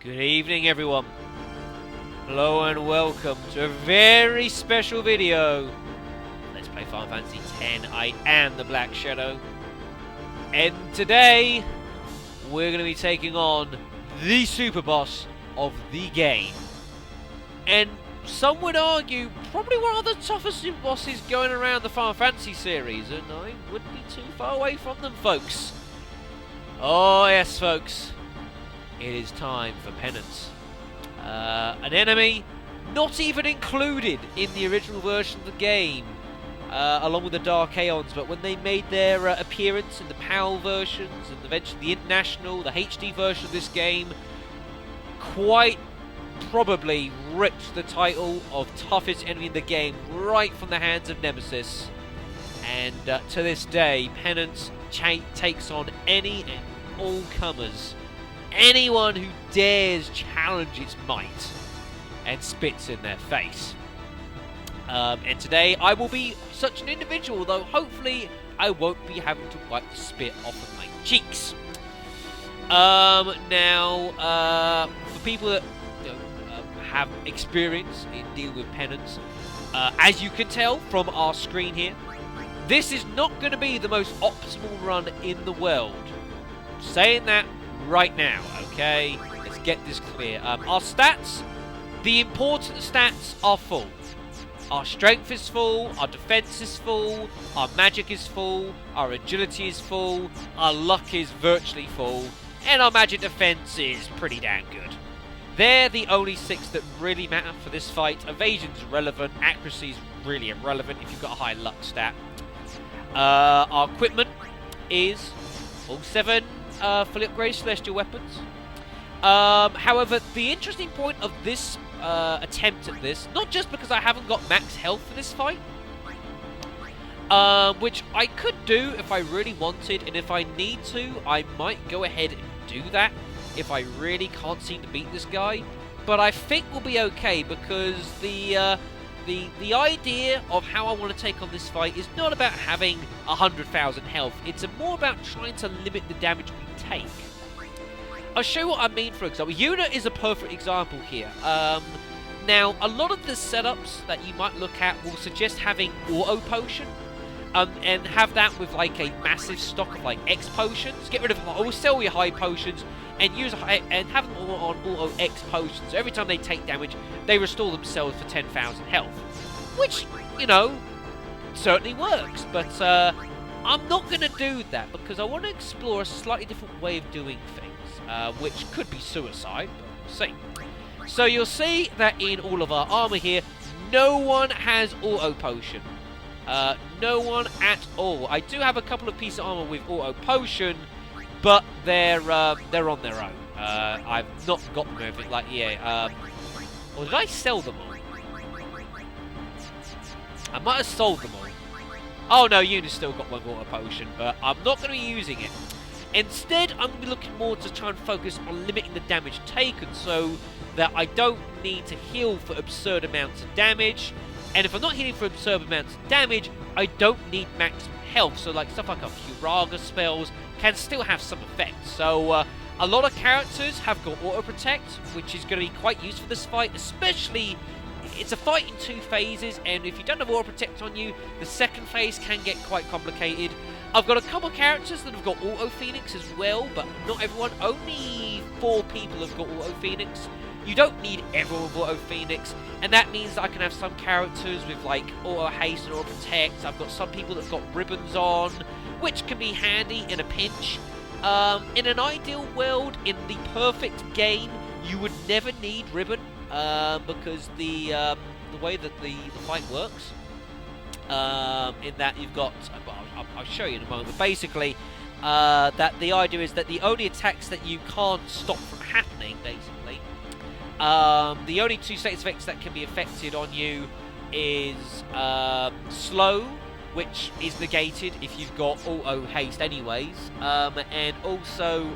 Good evening, everyone. Hello and welcome to a very special video. Let's play Final Fantasy X. I am the Black Shadow. And today, we're going to be taking on the super boss of the game. And some would argue, probably one of the toughest super bosses going around the Final Fantasy series. And I wouldn't be too far away from them, folks. Oh, yes, folks. It is time for Penance. An enemy not even included in the original version of the game, along with the Dark Aeons, but when they made their appearance in the PAL versions and eventually the International, the HD version of this game, quite probably ripped the title of toughest enemy in the game right from the hands of Nemesis. And to this day, Penance takes on any and all comers. Anyone who dares challenge its might and spits in their face. And today I will be such an individual, though hopefully I won't be having to wipe the spit off of my cheeks. Now, for people that have experience in dealing with Penance, as you can tell from our screen here, this is not going to be the most optimal run in the world. Saying that right now, okay? Let's get this clear. Our stats, the important stats are full. Our strength is full, our defense is full, our magic is full, our agility is full, our luck is virtually full, and our magic defense is pretty damn good. They're the only 6 that really matter for this fight. Evasion's relevant, accuracy's really irrelevant if you've got a high luck stat. Our equipment is all 7 fully upgraded celestial weapons. However, the interesting point of this attempt at this, not just because I haven't got max health for this fight, which I could do if I really wanted, and if I need to, I might go ahead and do that if I really can't seem to beat this guy. But I think we'll be okay, because the idea of how I want to take on this fight is not about having 100,000 health. It's more about trying to limit the damage we take. I'll show you what I mean. For example, Yuna is a perfect example here. Now, a lot of the setups that you might look at will suggest having auto potion, and have that with like a massive stock of like X potions. Get rid of or sell your high potions and and have them all on auto X potions. So every time they take damage, they restore themselves for 10,000 health, which, you know, certainly works. But I'm not going to do that because I want to explore a slightly different way of doing things, which could be suicide, but we'll see. So you'll see that in all of our armor here, no one has auto potion. No one at all. I do have a couple of pieces of armor with auto potion, but they're on their own. I've not got them over it. Like, yeah. Or did I sell them all? I might have sold them all. Oh no, Yuna's still got one auto potion, but I'm not going to be using it. Instead, I'm going to be looking more to try and focus on limiting the damage taken, so that I don't need to heal for absurd amounts of damage. And if I'm not healing for absurd amounts of damage, I don't need maximum health. So like stuff like a Curaga spells can still have some effect. So a lot of characters have got auto protect, which is going to be quite useful for this fight, especially it's a fight in 2 phases, and if you don't have auto protect on you, the second phase can get quite complicated. I've got a couple of characters that have got auto phoenix as well, but not everyone. Only 4 people have got auto phoenix. You don't need everyone with auto phoenix, and that means that I can have some characters with like auto haste and auto protect. I've got some people that've got ribbons on, which can be handy in a pinch. In an ideal world, in the perfect game, you would never need ribbon, because the way that the fight works, in that you've got, I'll show you in a moment, but basically, that the idea is that the only attacks that you can't stop from happening, basically, the only 2 status effects that can be affected on you is slow, which is negated if you've got auto haste anyways, and also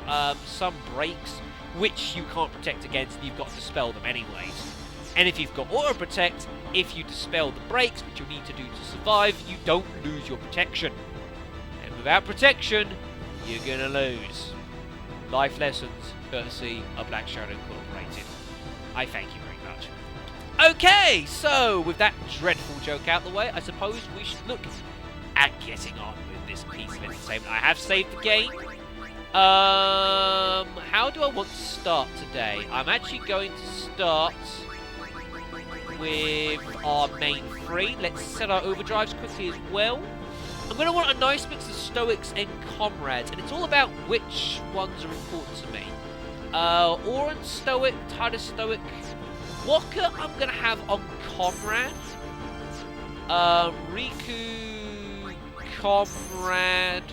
some breaks, which you can't protect against, and you've got to dispel them anyways. And if you've got auto protect, if you dispel the breaks, which you need to do to survive, you don't lose your protection. And without protection, you're gonna lose. Life lessons, courtesy of Black Shadow Incorporated. I thank you very much. Okay, so with that dreadful joke out the way, I suppose we should look at getting on with this piece of entertainment. I have saved the game. How do I want to start today? I'm actually going to start with our main three. Let's set our overdrives quickly as well. I'm going to want a nice mix of stoics and comrades, and it's all about which ones are important to me. Oren stoic, Titus stoic, Walker I'm going to have on comrade, Riku comrade,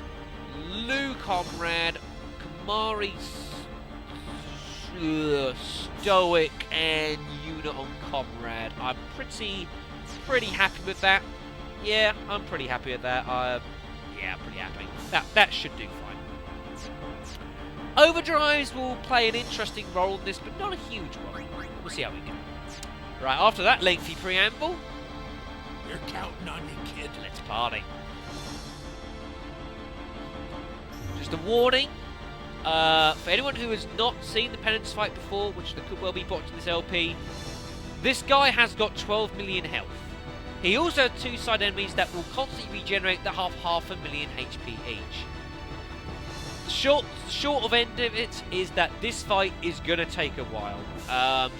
Lu comrade, Kamari stoic, and Yuna on comrade. I'm pretty happy with that. Yeah, I'm pretty happy with that. Yeah, pretty happy. That should do fine. Overdrives will play an interesting role in this, but not a huge one. We'll see how we go. Right, after that lengthy preamble, we're counting on you, kid. Let's party. Just a warning, for anyone who has not seen the Penance fight before, which there could well be watching this LP, this guy has got 12 million health. He also has two side enemies that will constantly regenerate the half a million HP each. The short of end of it is that this fight is going to take a while.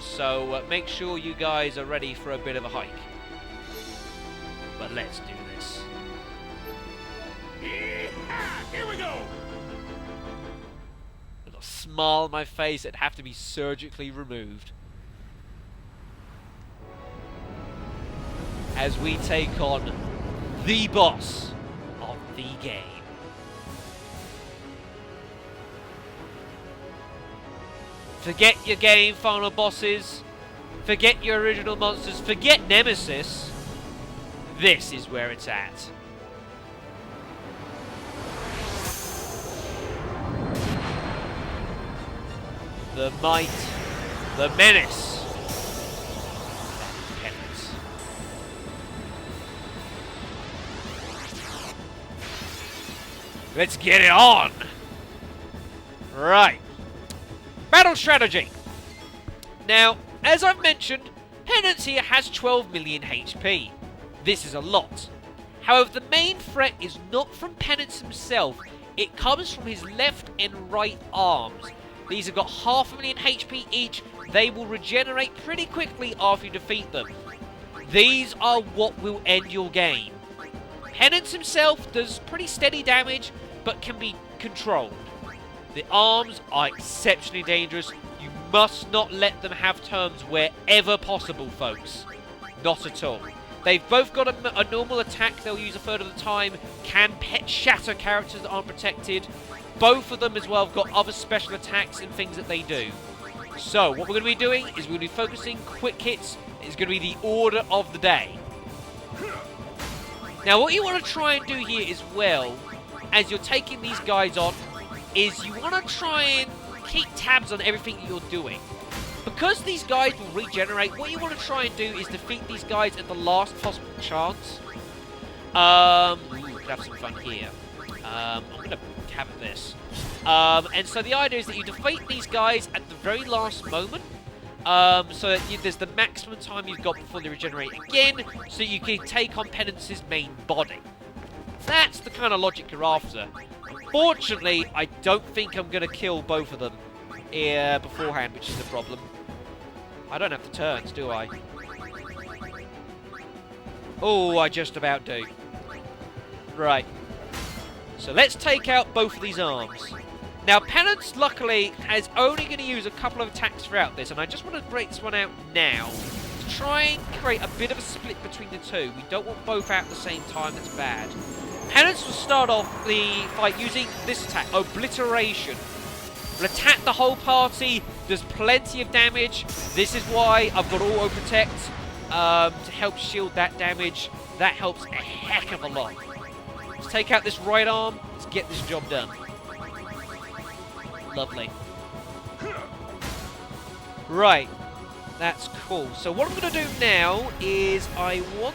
So make sure you guys are ready for a bit of a hike. But let's do this. Here we go! With a smile on my face, it'd have to be surgically removed. As we take on the boss of the game. Forget your game final bosses. Forget your original monsters. Forget Nemesis. This is where it's at. The might, the menace. Penance. Let's get it on! Right. Battle strategy. Now, as I've mentioned, Penance here has 12 million HP. This is a lot. However, the main threat is not from Penance himself. It comes from his left and right arms. These have got 500,000 HP each. They will regenerate pretty quickly after you defeat them. These are what will end your game. Penance himself does pretty steady damage, but can be controlled. The arms are exceptionally dangerous. You must not let them have turns wherever possible, folks. Not at all. They've both got a normal attack they'll use a third of the time. Can shatter characters that aren't protected. Both of them as well have got other special attacks and things that they do. So, what we're going to be doing is we're going to be focusing quick hits. It's going to be the order of the day. Now, what you want to try and do here as well, as you're taking these guys on, is you want to try and keep tabs on everything that you're doing. Because these guys will regenerate, what you want to try and do is defeat these guys at the last possible chance. We could have some fun here. I'm going to have this. And so the idea is that you defeat these guys at the very last moment. So that there's the maximum time you've got before they regenerate again, so you can take on Penance's main body. That's the kind of logic you're after. Unfortunately, I don't think I'm going to kill both of them beforehand, which is the problem. I don't have the turns, do I? Oh, I just about do. Right. So let's take out both of these arms. Now, Penance, luckily, is only going to use a couple of attacks throughout this, and I just want to break this one out now to try and create a bit of a split between the two. We don't want both out at the same time, that's bad. Penance will start off the fight using this attack, Obliteration. Will attack the whole party, does plenty of damage. This is why I've got Auto Protect to help shield that damage. That helps a heck of a lot. Let's take out this right arm, let's get this job done. Lovely. Right, that's cool. So what I'm going to do now is I'm going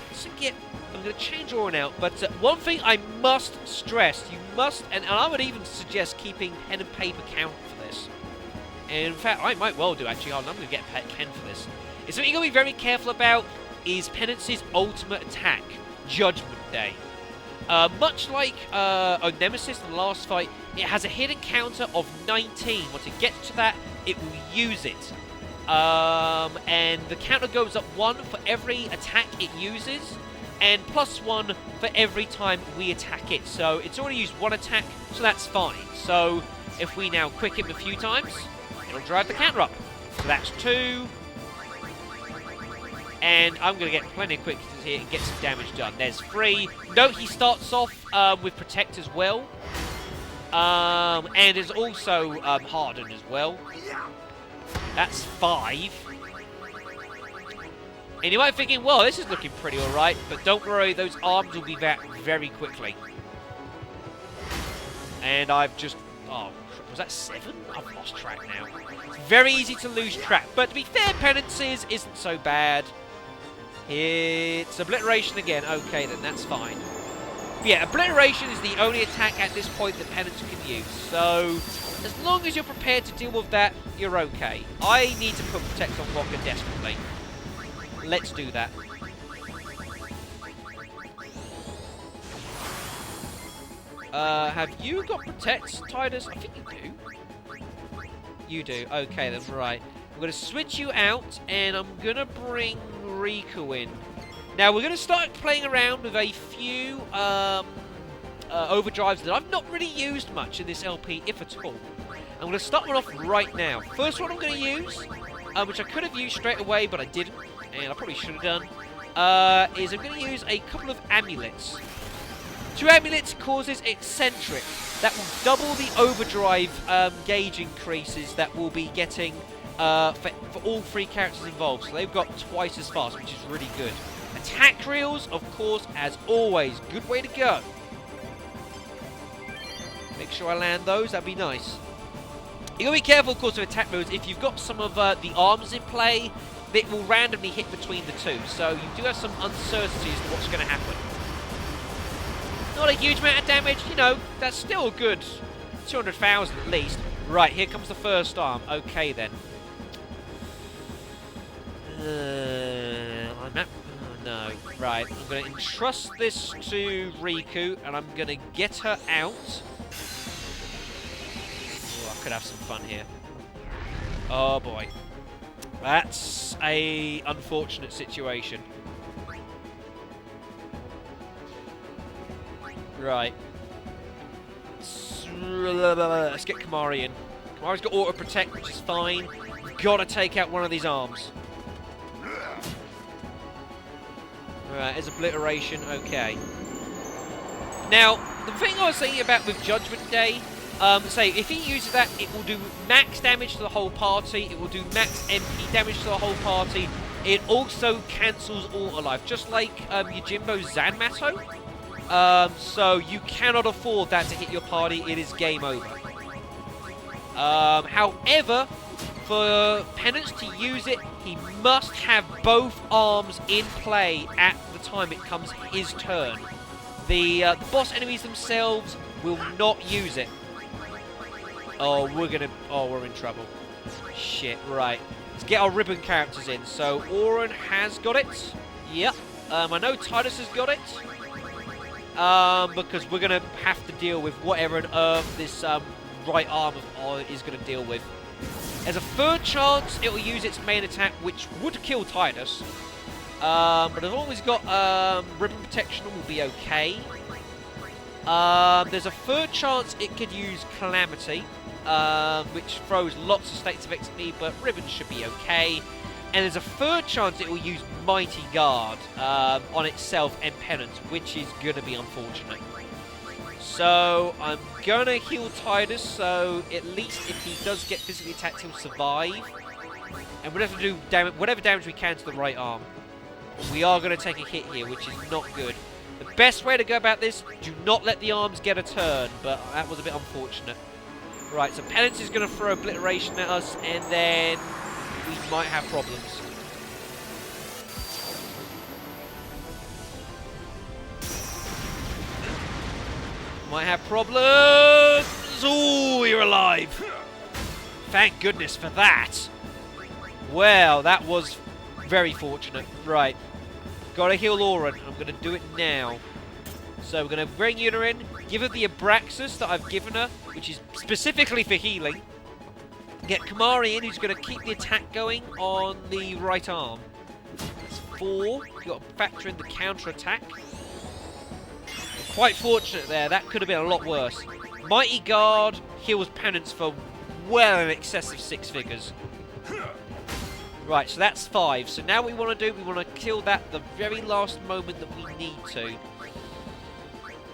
to change Orin out, but one thing I must stress, you must, and I would even suggest keeping pen and paper count for this. In fact, I might well do, actually. I'm going to get Pet Ken for this. It's something you've got to be very careful about is Penance's ultimate attack, Judgment Day. Much like Nemesis in the last fight, it has a hidden counter of 19. Once it gets to that, it will use it. And the counter goes up 1 for every attack it uses, and +1 for every time we attack it. So it's already used 1 attack, so that's fine. So if we now quick him a few times, it'll drive the counter up. So that's 2. And I'm going to get plenty of quick here and get some damage done. There's 3. Note he starts off with Protect as well. And is also Hardened as well. That's 5. And you might be thinking, well, this is looking pretty alright. But don't worry, those arms will be back very quickly. And I've just... Oh, was that 7? I've lost track now. It's very easy to lose track. But to be fair, Penance's isn't so bad. It's Obliteration again. Okay, then that's fine. But yeah, Obliteration is the only attack at this point that Penance can use. So, as long as you're prepared to deal with that, you're okay. I need to put Protect on Rocker desperately. Let's do that. Have you got Protect, Titus? I think you do. You do. Okay, then, right. I'm going to switch you out, and I'm going to bring Riku in. Now, we're going to start playing around with a few overdrives that I've not really used much in this LP, if at all. I'm going to start one off right now. First one I'm going to use, which I could have used straight away, but I didn't, and I probably should have done, is I'm going to use a couple of amulets. 2 amulets causes Eccentric. That will double the overdrive gauge increases that we'll be getting for all 3 characters involved. So they've got twice as fast, which is really good. Attack reels, of course, as always. Good way to go. Make sure I land those. That'd be nice. You gotta be careful, of course, with attack reels. If you've got some of the arms in play, it will randomly hit between the 2. So you do have some uncertainty as to what's going to happen. Not a huge amount of damage, you know, that's still a good 200,000 at least. Right, here comes the first arm. Okay, then. No. Right, I'm going to entrust this to Riku, and I'm going to get her out. Oh, I could have some fun here. Oh, boy. That's a unfortunate situation. Right. Let's get Kamari in. Kamari's got auto protect, which is fine. We've got to take out one of these arms. Alright, there's Obliteration. Okay. Now, the thing I was saying about with Judgment Day, say, if he uses that, it will do max damage to the whole party. It will do max MP damage to the whole party. It also cancels auto life, just like Yojimbo's Zanmato. So you cannot afford that to hit your party. It is game over. However, for Penance to use it, he must have both arms in play at the time it comes his turn. The boss enemies themselves will not use it. Oh, we're in trouble. Shit, right. Let's get our ribbon characters in. So, Auron has got it. Yep. I know Titus has got it. Because we're going to have to deal with whatever on earth this right arm is going to deal with. There's a third chance it will use its main attack, which would kill Titus. But as long as he's got ribbon protection, we'll be okay. There's a third chance it could use Calamity, which throws lots of states of XP, but ribbon should be okay. And there's a third chance it will use Mighty Guard on itself and Penance, which is going to be unfortunate. So I'm going to heal Titus, so at least if he does get physically attacked, he'll survive. And we'll have to do whatever damage we can to the right arm. We are going to take a hit here, which is not good. The best way to go about this, do not let the arms get a turn, but that was a bit unfortunate. Right, so Penance is going to throw Obliteration at us, and then we might have problems. Might have problems. Oh, you're alive. Thank goodness for that. Well, that was very fortunate. Right. Gotta heal Lauren. I'm gonna do it now. So we're gonna bring Una in, give her the Abraxas that I've given her, which is specifically for healing. Get Kamari in, who's gonna keep the attack going on the right arm. That's 4. You've got to factor in the counter attack. Quite fortunate there. That could have been a lot worse. Mighty Guard heals Penance for well in excess of 6 figures. Right, so that's 5. So now what we want to do, we want to kill that the very last moment that we need to.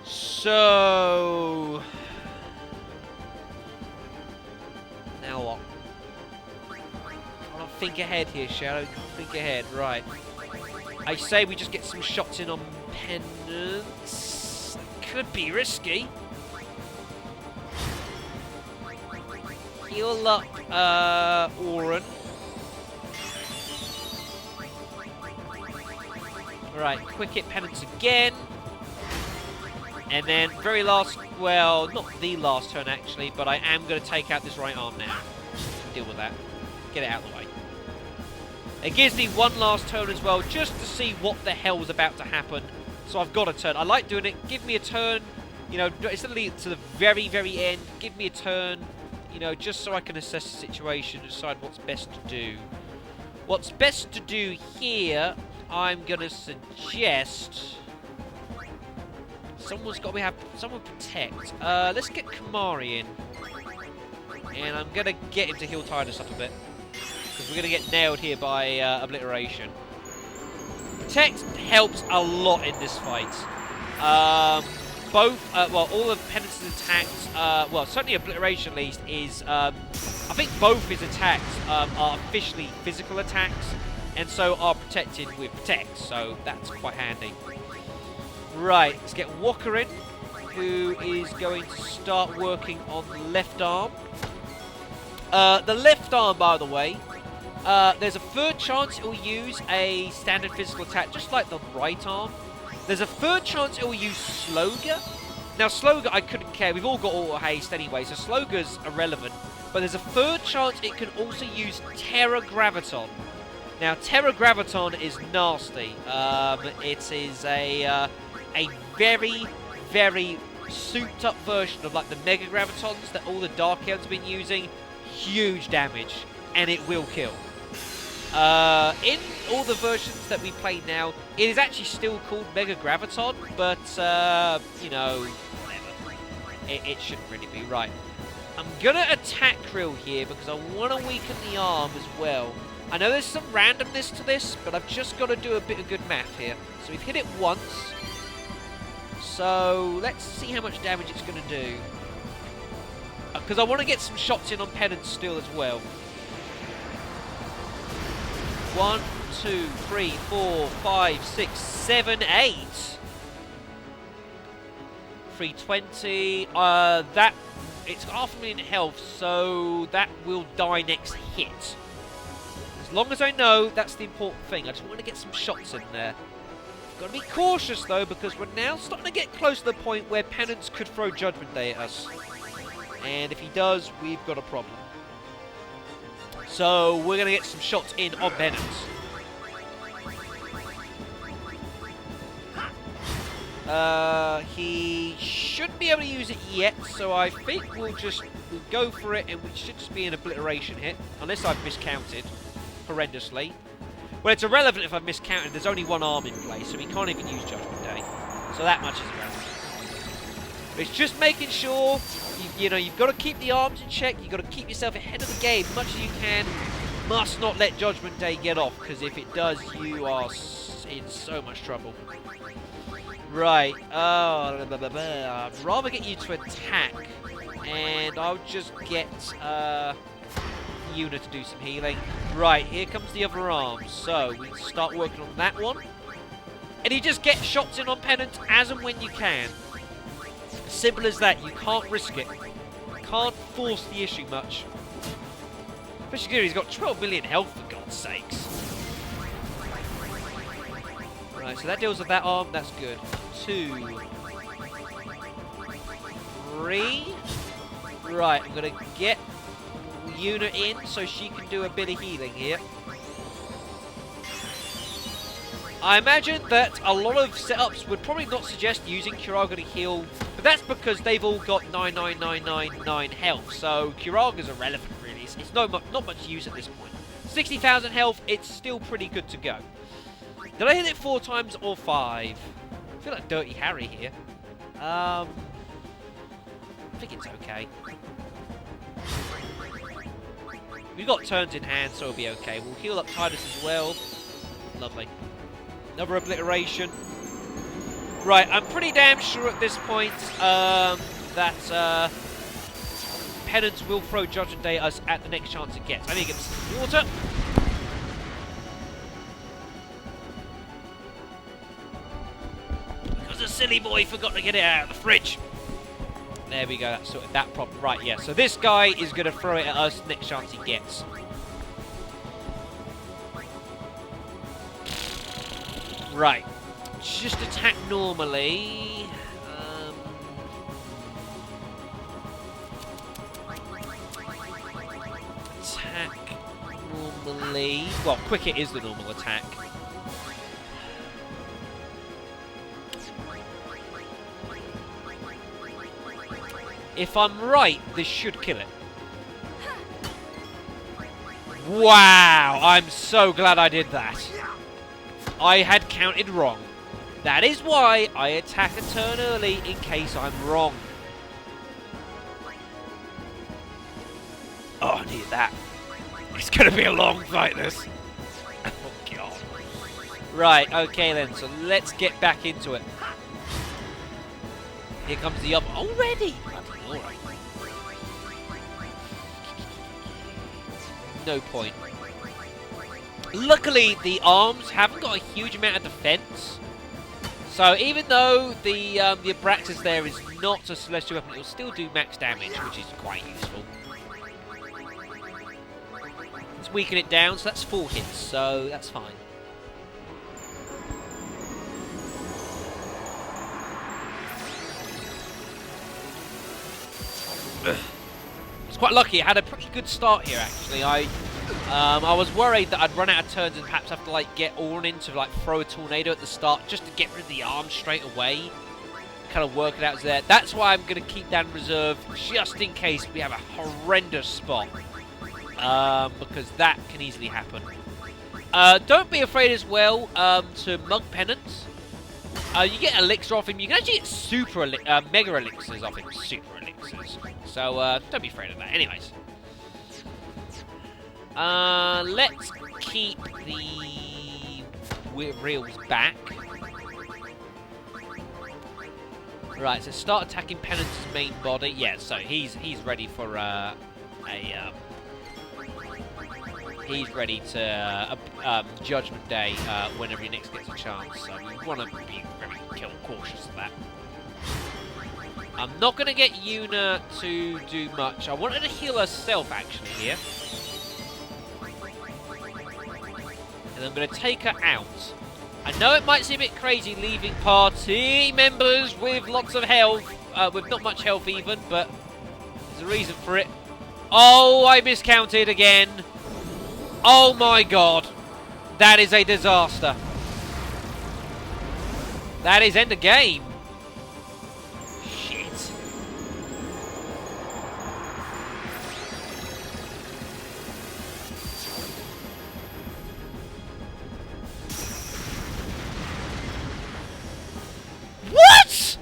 So... now what? Can't think ahead here, Shadow. Think ahead, right. I say we just get some shots in on Penance. Could be risky. Heal up, Oren. Right, quick hit Penance again. And then, very last, well, not the last turn actually, but I am going to take out this right arm now. Deal with that. Get it out of the way. It gives me one last turn as well, just to see what the hell was about to happen. So I've got a turn. I like doing it. Give me a turn, you know, instead of leading to the very, very end, give me a turn, you know, just so I can assess the situation and decide what's best to do. What's best to do here, I'm going to suggest... someone's got to have someone protect. Let's get Kamari in. And I'm going to get him to heal Tidus up a bit. Because we're going to get nailed here by obliteration. Protect helps a lot in this fight. Both, well, all of Penance's attacks, well, certainly obliteration at least, is, I think both his attacks are officially physical attacks, and so are protected with protect, so that's quite handy. Right, let's get Walker in, who is going to start working on the left arm. The left arm, by the way, there's a third chance it will use a standard physical attack, just like the right arm. There's a third chance it will use Sloga. Now, Sloga, I couldn't care. We've all got auto haste anyway, so Sloga's irrelevant. But there's a third chance it can also use Terra Graviton. Now, Terra Graviton is nasty. It is a very, very souped-up version of like the Mega Gravitons that all the Dark Elves have been using. Huge damage, and it will kill. In all the versions that we play now, it is actually still called Mega Graviton, but, you know, whatever. It shouldn't really be. Right. I'm going to attack Krill here because I want to weaken the arm as well. I know there's some randomness to this, but I've just got to do a bit of good math here. So we've hit it once. So let's see how much damage it's going to do. Because I want to get some shots in on Penance still as well. 1, 2, 3, 4, 5, 6, 7, 8. 320. That it's 500,000 health, so that will die next hit. As long as I know, that's the important thing. I just want to get some shots in there. Got to be cautious though, because we're now starting to get close to the point where Penance could throw Judgment Day at us. And if he does, we've got a problem. So we're going to get some shots in on Penance. He shouldn't be able to use it yet, so I think we'll go for it, and we should just be an obliteration hit, unless I've miscounted horrendously. Well, it's irrelevant if I've miscounted. There's only one arm in play, so we can't even use Judgment Day. So that much is irrelevant. But it's just making sure, you know, you've got to keep the arms in check. You've got to keep yourself ahead of the game as much as you can. Must not let Judgment Day get off, because if it does, you are in so much trouble. Right. I'd rather get you to attack, and I'll just get Una to do some healing. Right, here comes the other arm. So we start working on that one. And you just get shots in on Penance as and when you can. Simple as that. You can't risk it. You can't force the issue much. Especially good, he's got 12 million health, for God's sakes. Right, so that deals with that arm. That's good. 2, 3. Right, I'm going to get Yuna in so she can do a bit of healing here. I imagine that a lot of setups would probably not suggest using Kiraga to heal, but that's because they've all got 99999 health, so Kiraga's irrelevant really. It's not much use at this point. 60,000 health, it's still pretty good to go. Did I hit it 4 times or 5? I feel like Dirty Harry here. I think it's okay. We've got turns in hand, so it'll be okay. We'll heal up Titus as well. Lovely. Another obliteration. Right, I'm pretty damn sure at this point that Penance will throw Judgment Day at us at the next chance it gets. I need to get some water. Because a silly boy forgot to get it out of the fridge. There we go, that's sorted that problem. Right, yeah, so this guy is going to throw it at us next chance he gets. Right, just attack normally. Attack normally. Well, quick it is the normal attack. If I'm right, this should kill it. Wow, I'm so glad I did that. I had counted wrong. That is why I attack a turn early in case I'm wrong. Oh, I needed that. It's going to be a long fight, this. Oh, God. Right, okay then, so let's get back into it. Here comes the other. Already? Alright. No point. Luckily, the arms haven't got a huge amount of defense. So even though the Abraxas there is not a celestial weapon, it will still do max damage, which is quite useful. Let's weaken it down, so that's 4 hits, so that's fine. I was quite lucky. I had a pretty good start here, actually. I was worried that I'd run out of turns and perhaps have to like get Orn in to like throw a tornado at the start just to get rid of the arm straight away. Kind of work it out there. That's why I'm going to keep that in reserve just in case we have a horrendous spot. Because that can easily happen. Don't be afraid as well to mug Penance. You get elixir off him. You can actually get mega elixirs off him. Super elixirs. So don't be afraid of that. Anyways. Let's keep the reels back. Right, so start attacking Penance's main body. Yeah, so he's ready for he's ready to Judgment Day whenever he next gets a chance. So we want to be very cautious of that. I'm not going to get Yuna to do much. I wanted to heal herself actually here. And I'm going to take her out. I know it might seem a bit crazy leaving party members with lots of health, with not much health even, but there's a reason for it. Oh, I miscounted again. Oh my god. That is a disaster. That is end of game. Shit. What?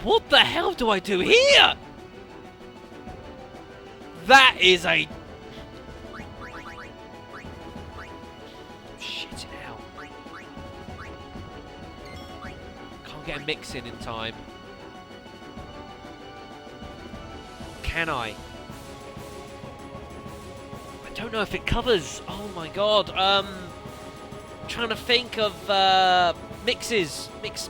What the hell do I do here? That is a... Shit out. Can't get a mix in time. Can I? I don't know if it covers. Oh my god. Trying to think of mixes. Mix.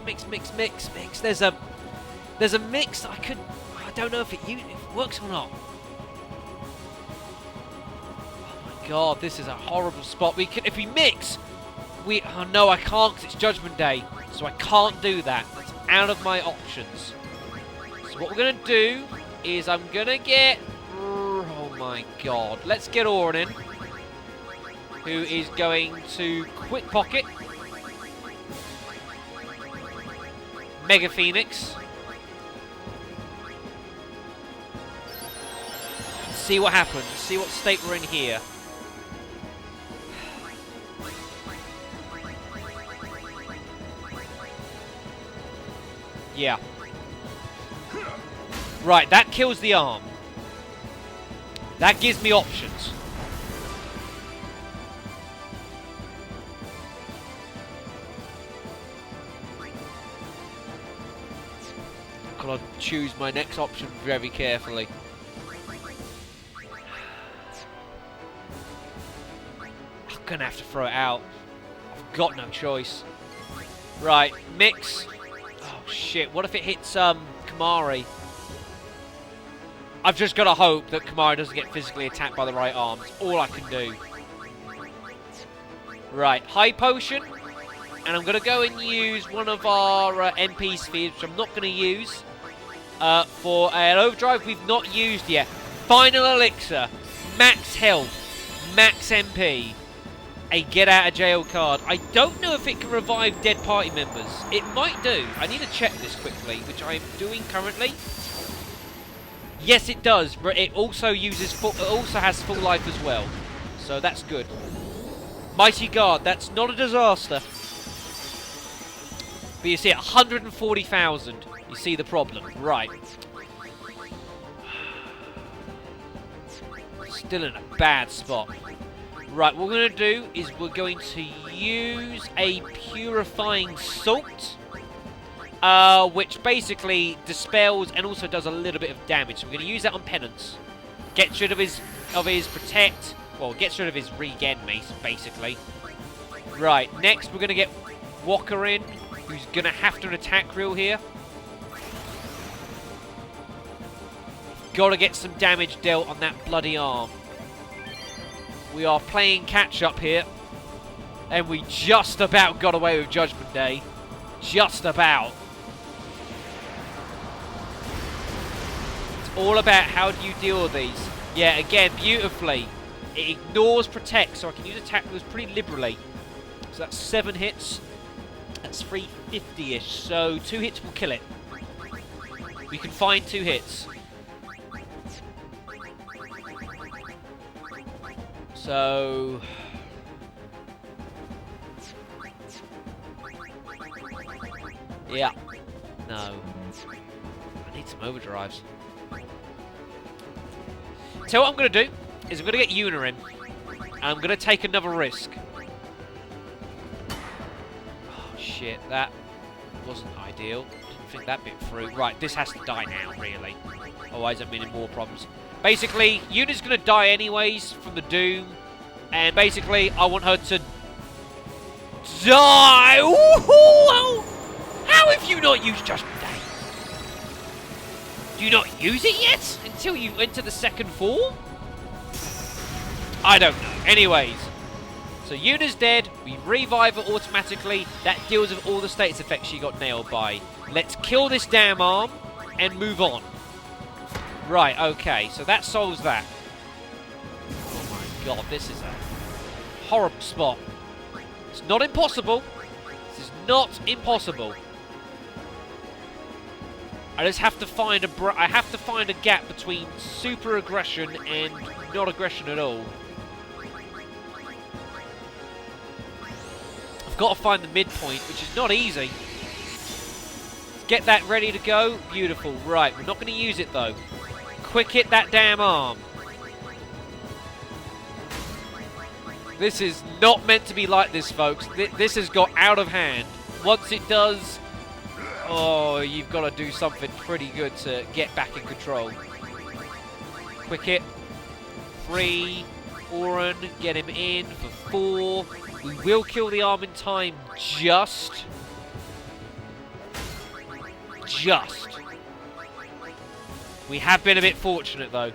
There's a mix I don't know if it works or not. god, this is a horrible spot. We can, if we mix, oh no, I can't because it's Judgment Day, so I can't do that. That's out of my options. So what we're gonna do is I'm gonna get, oh my god, let's get Oren in, who is going to quick pocket Mega Phoenix. See what happens. See what state we're in here. Yeah. Right, that kills the arm. That gives me options. Gotta choose my next option very carefully. I'm gonna have to throw it out. I've got no choice. Right, mix. Oh shit, what if it hits Kamari? I've just got to hope that Kamari doesn't get physically attacked by the right arm. That's all I can do. Right, high potion. And I'm going to go and use one of our NP spheres, which I'm not going to use. For an overdrive we've not used yet. Final elixir. Max health. Max MP. A get out of jail card. I don't know if it can revive dead party members. It might do. I need to check this quickly, which I'm doing currently. Yes, it does, but it also uses full, it also has full life as well. So that's good. Mighty Guard, that's not a disaster. But you see, 140,000. You see the problem, right? Still in a bad spot. Right, what we're going to do is we're going to use a Purifying Salt, which basically dispels and also does a little bit of damage. So we're going to use that on Penance. Gets rid of his Protect, well, gets rid of his Regen Mace, basically. Right, next we're going to get Walker in, who's going to have to attack reel here. Got to get some damage dealt on that bloody arm. We are playing catch-up here. And we just about got away with Judgment Day. Just about. It's all about how do you deal with these. Yeah, again, beautifully. It ignores Protect, so I can use attack moves pretty liberally. So that's 7 hits. That's 350-ish. So 2 hits will kill it. We can find 2 hits. So yeah. No. I need some overdrives. So what I'm going to do is I'm going to get Yuna in. And I'm going to take another risk. Oh, shit. That wasn't ideal. Didn't think that bit through. Right, this has to die now, really. Otherwise I'm in more problems. Basically, Yuna's going to die anyways from the Doom. And basically, I want her to die. Ooh, how have you not used Judgment Day? Do you not use it yet? Until you enter the second form? I don't know. Anyways. So Yuna's dead. We revive her automatically. That deals with all the status effects she got nailed by. Let's kill this damn arm and move on. Right, okay, so that solves that. Oh my god, this is a horrible spot. It's not impossible. This is not impossible. I just have to find a gap between super aggression and not aggression at all. I've got to find the midpoint, which is not easy. Get that ready to go. Beautiful. Right, we're not going to use it though. Quick hit that damn arm. This is not meant to be like this, folks. This has got out of hand. Once it does, oh, you've got to do something pretty good to get back in control. Quick hit. 3. Oren, get him in for 4. We will kill the arm in time, just. We have been a bit fortunate, though.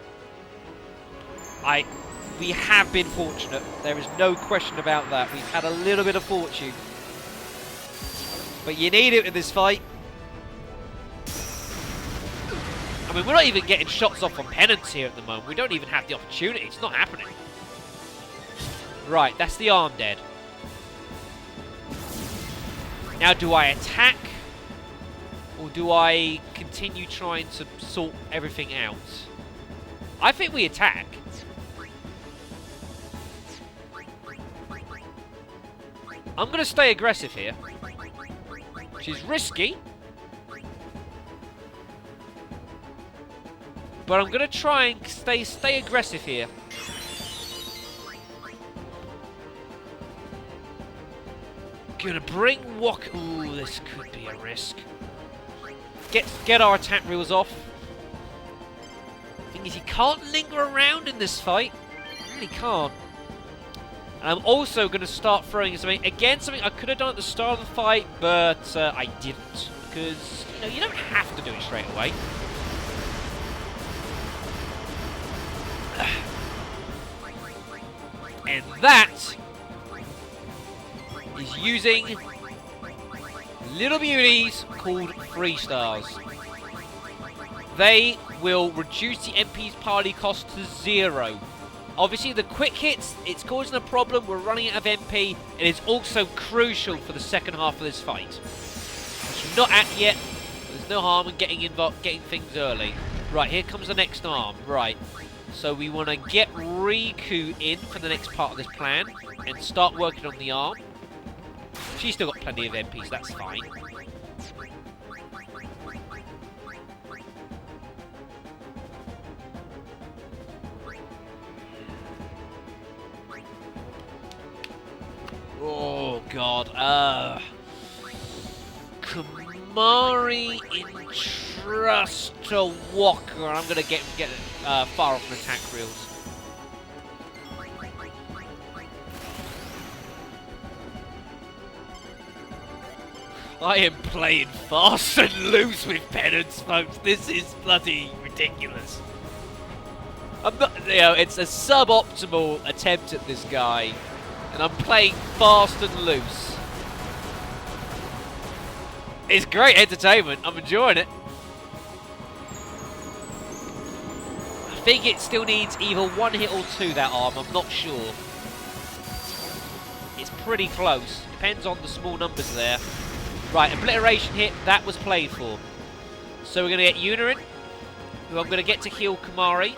We have been fortunate. There is no question about that. We've had a little bit of fortune. But you need it in this fight. I mean, we're not even getting shots off on Penance here at the moment. We don't even have the opportunity. It's not happening. Right, that's the arm dead. Now, do I attack? Or do I continue trying to sort everything out? I think we attack. I'm going to stay aggressive here. Which is risky. But I'm going to try and stay aggressive here. Gonna bring Walk. Ooh, this could be a risk. Get our attack reels off. Thing is, he can't linger around in this fight. He really can't. And I'm also going to start throwing something. Again, something I could have done at the start of the fight, but I didn't. Because, you know, you don't have to do it straight away. And that is using little beauties called 3 stars. They will reduce the MP's party cost to 0. Obviously, the quick hits, it's causing a problem. We're running out of MP. It is also crucial for the second half of this fight. Which we're not at yet. There's no harm in getting things early. Right, here comes the next arm. Right. So we want to get Riku in for the next part of this plan and start working on the arm. She's still got plenty of MPs, that's fine. Oh god, Kamari in trust to Walker. I'm gonna get far off from attack reels. I am playing fast and loose with Penance, folks. This is bloody ridiculous. I'm not, you know, it's a suboptimal attempt at this guy, and I'm playing fast and loose. It's great entertainment. I'm enjoying it. I think it still needs either 1 hit or 2, that arm. I'm not sure. It's pretty close. Depends on the small numbers there. Right, obliteration hit. That was played for. So we're going to get Yuna in, who I'm going to get to heal Kamari.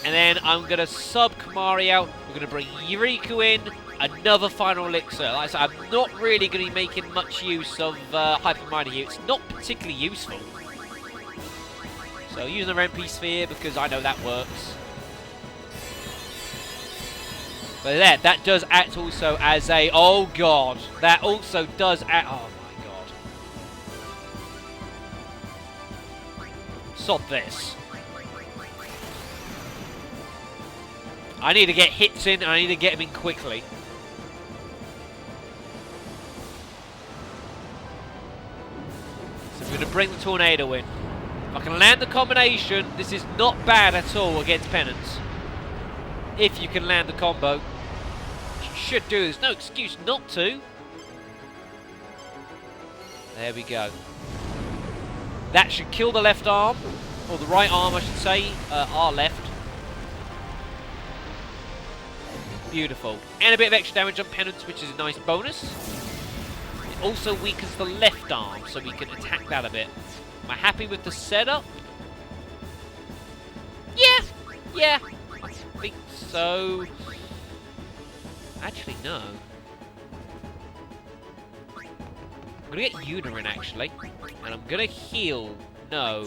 And then I'm going to sub Kamari out. We're going to bring Riku in. Another final elixir. Like I said, I'm not really going to be making much use of Hypermining here. It's not particularly useful. So using the MP Sphere because I know that works. But there, that does act also as a... Oh god. That also does act... Oh my god. Sod this. I need to get hits in and I need to get them in quickly. So I'm going to bring the tornado in. If I can land the combination, this is not bad at all against Penance. If you can land the combo. You should do. There's no excuse not to. There we go. That should kill the left arm. Or the right arm, I should say. Our left. Beautiful. And a bit of extra damage on Penance, which is a nice bonus. It also weakens the left arm, so we can attack that a bit. Am I happy with the setup? Yeah, I think so. Actually, no. I'm going to get Yuna in, actually. And I'm going to heal. No.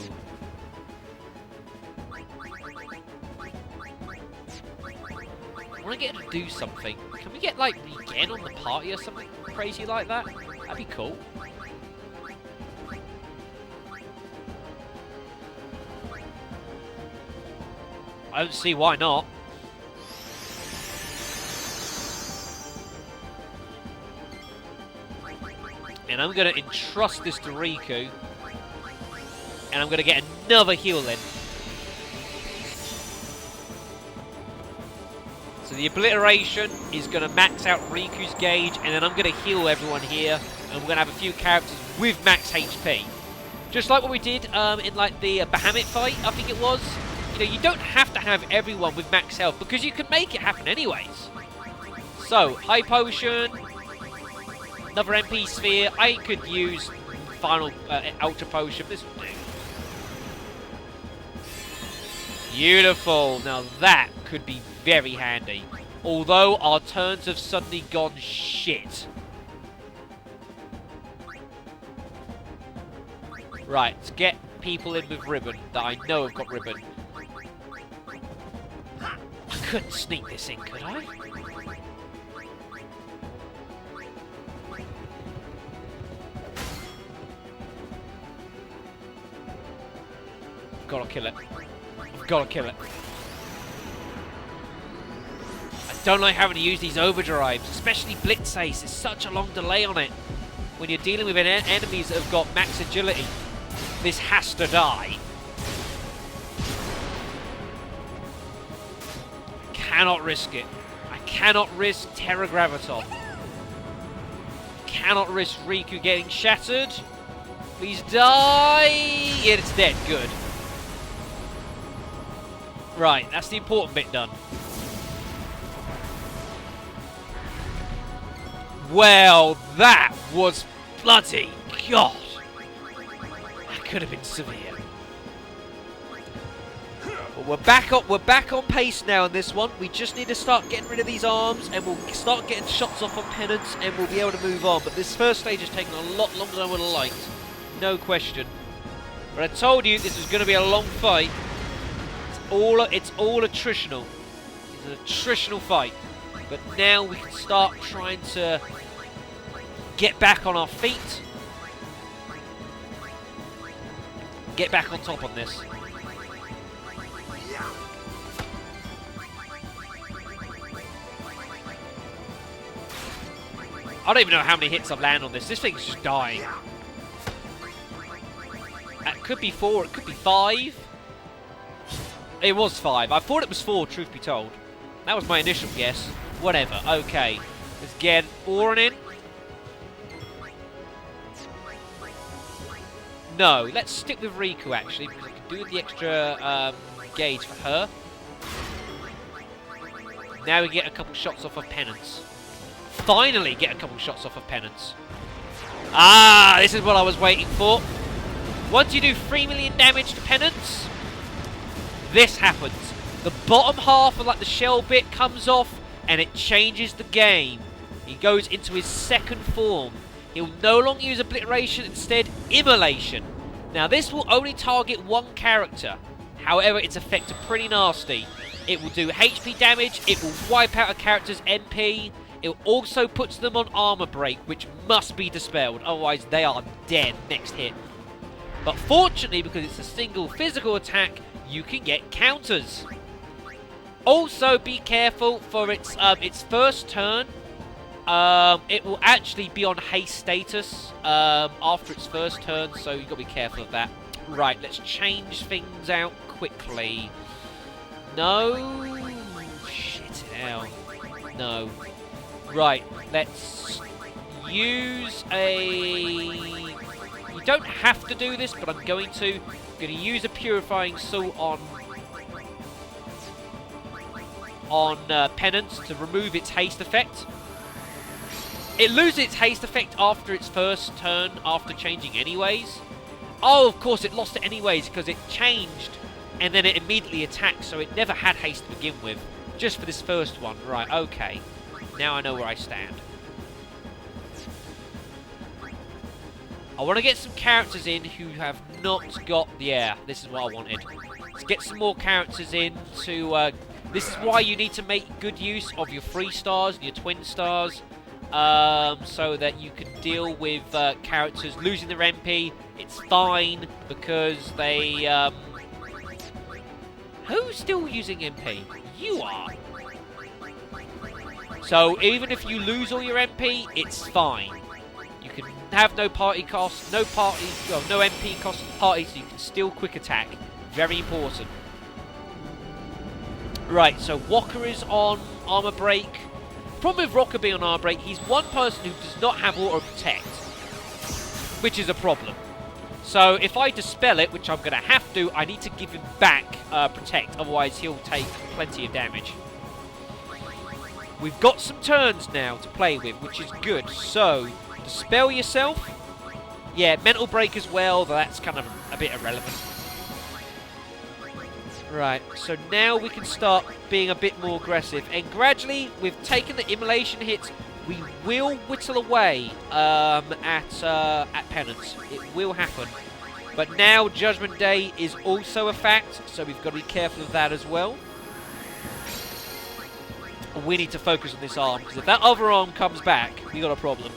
I want to get her to do something. Can we get, like, Regen on the party or something crazy like that? That'd be cool. I don't see why not. And I'm going to entrust this to Riku. And I'm going to get another heal in. So the obliteration is going to max out Riku's gauge, and then I'm going to heal everyone here, and we're going to have a few characters with max HP. Just like what we did in like the Bahamut fight, I think it was. You know, you don't have to have everyone with max health, because you can make it happen anyways. So, high potion, another MP sphere. I could use final ultra potion. This will do. Beautiful. Now that could be very handy. Although our turns have suddenly gone shit. Right, let's get people in with ribbon that I know have got ribbon. I couldn't sneak this in, could I? Gotta kill it. I've gotta kill it. I don't like having to use these overdrives, especially Blitz Ace. There's such a long delay on it. When you're dealing with enemies that have got max agility, this has to die. Cannot risk it. I cannot risk Terra Graviton. Cannot risk Riku getting shattered. Please die. Yeah, it's dead. Good. Right, that's the important bit done. Well, that was bloody God. That could have been severe. But we're back on pace now in this one. We just need to start getting rid of these arms, and we'll start getting shots off on Penance, and we'll be able to move on. But this first stage has taken a lot longer than I would have liked. No question. But I told you this was going to be a long fight. It's all attritional. It's an attritional fight. But now we can start trying to get back on our feet. Get back on top on this. I don't even know how many hits I've landed on this. This thing's just dying. It could be 4, it could be 5. It was 5. I thought it was 4, truth be told. That was my initial guess. Whatever. Okay. Let's get Auron in. No, let's stick with Riku, actually, because I can do the extra gauge for her. Now we get a couple shots off of Penance. Finally get a couple shots off of Penance. Ah, this is what I was waiting for. Once you do 3 million damage to Penance, this happens. The bottom half of like the shell bit comes off, and it changes the game. He goes into his second form. He'll no longer use obliteration, instead immolation. Now this will only target one character. However, its effects are pretty nasty. It will do HP damage, it will wipe out a character's MP, it also puts them on armor break, which must be dispelled, otherwise they are dead next hit. But fortunately, because it's a single physical attack, you can get counters. Also, be careful for its first turn. It will actually be on haste status after its first turn, so you've got to be careful of that. Right, let's change things out quickly. No. Shit out. No. Right, let's use a... You don't have to do this, but I'm going to. I'm going to use a purifying salt on Penance to remove its haste effect. It loses its haste effect after its first turn, after changing anyways. Oh, of course, it lost it anyways because it changed and then it immediately attacked, so it never had haste to begin with. Just for this first one. Right, okay. Now I know where I stand. I want to get some characters in who have not got... Yeah, this is what I wanted. Let's get some more characters in to... this is why you need to make good use of your 3 stars and your twin stars. So that you can deal with characters losing their MP. It's fine because they... Who's still using MP? You are. So even if you lose all your MP, it's fine. You can have no party cost, no MP cost party, so you can still quick attack. Very important. Right, so Walker is on armor break. Problem with Rocker being on armor break, he's one person who does not have auto protect, which is a problem. So if I dispel it, which I'm going to have to, I need to give him back protect, otherwise he'll take plenty of damage. We've got some turns now to play with, which is good. So, dispel yourself. Yeah, mental break as well, though that's kind of a bit irrelevant. Right, so now we can start being a bit more aggressive. And gradually, with taking the immolation hits, we will whittle away at Penance. It will happen. But now Judgment Day is also a fact, so we've got to be careful of that as well. And we need to focus on this arm, because if that other arm comes back, we got a problem.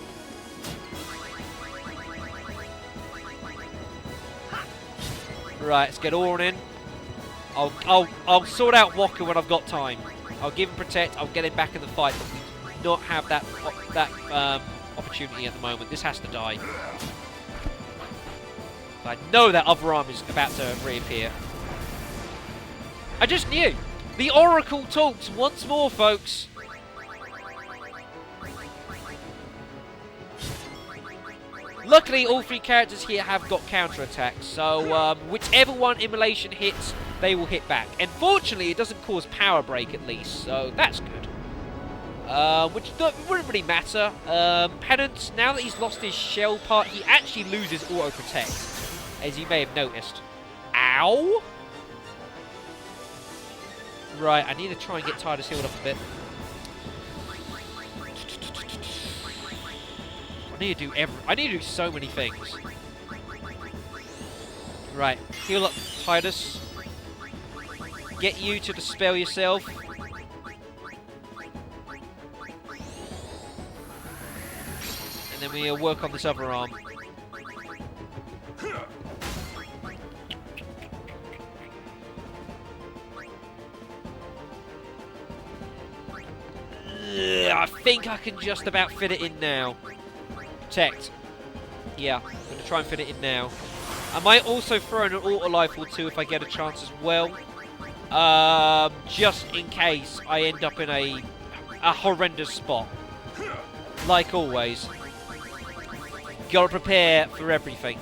Right, let's get Orin in. I'll sort out Walker when I've got time. I'll give him protect. I'll get him back in the fight, but we do not have that opportunity at the moment. This has to die. I know that other arm is about to reappear. I just knew. The Oracle talks once more, folks. Luckily, all three characters here have got counterattacks, so whichever one immolation hits, they will hit back. And fortunately, it doesn't cause power break at least, so that's good. Which wouldn't really matter. Penance, now that he's lost his shell part, he actually loses auto protect, as you may have noticed. Ow! Right, I need to try and get Titus healed up a bit. I need to do so many things. Right, heal up Titus. Get you to dispel yourself. And then we'll work on this other arm. I think I can just about fit it in now. Protect. Yeah, I'm going to try and fit it in now. I might also throw in an auto life or two if I get a chance as well. Just in case I end up in a horrendous spot. Like always. Gotta prepare for everything.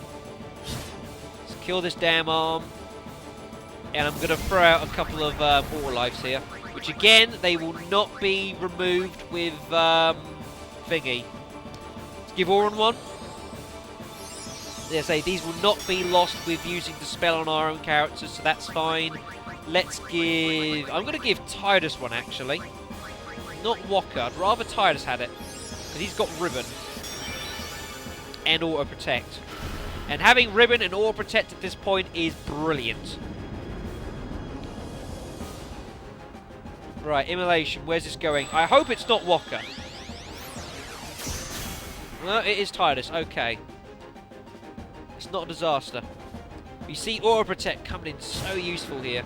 Let's kill this damn arm. And I'm going to throw out a couple of auto lives here. Which again, they will not be removed with thingy. Let's give Orin one. As I say, these will not be lost with using Dispel on our own characters, so that's fine. Let's give... I'm going to give Titus one, actually. Not Walker. I'd rather Titus had it. Because he's got Ribbon. And Auto Protect. And having Ribbon and Auto Protect at this point is brilliant. Right, Immolation. Where's this going? I hope it's not Walker. Well, it is Titus. Okay. It's not a disaster. You see Auto Protect coming in so useful here.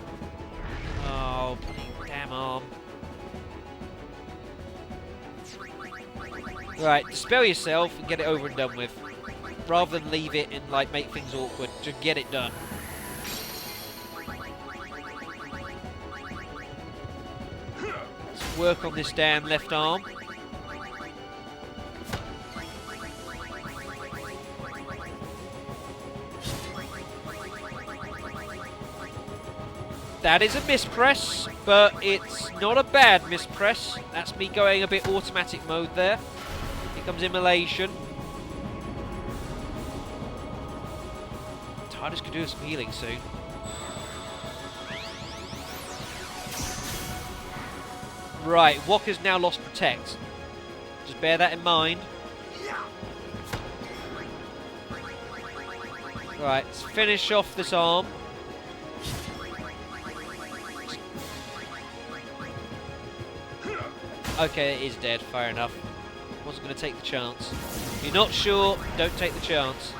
Oh, bloody damn arm. Right, dispel yourself and get it over and done with. Rather than leave it and like make things awkward. Just get it done. Let's work on this damn left arm. That is a mispress, but it's not a bad mispress. That's me going a bit automatic mode there. Here comes Immolation. Titus could do some healing soon. Right, Walker's now lost Protect. Just bear that in mind. Right, let's finish off this arm. Okay, it is dead. Fair enough. Wasn't going to take the chance. If you're not sure, don't take the chance.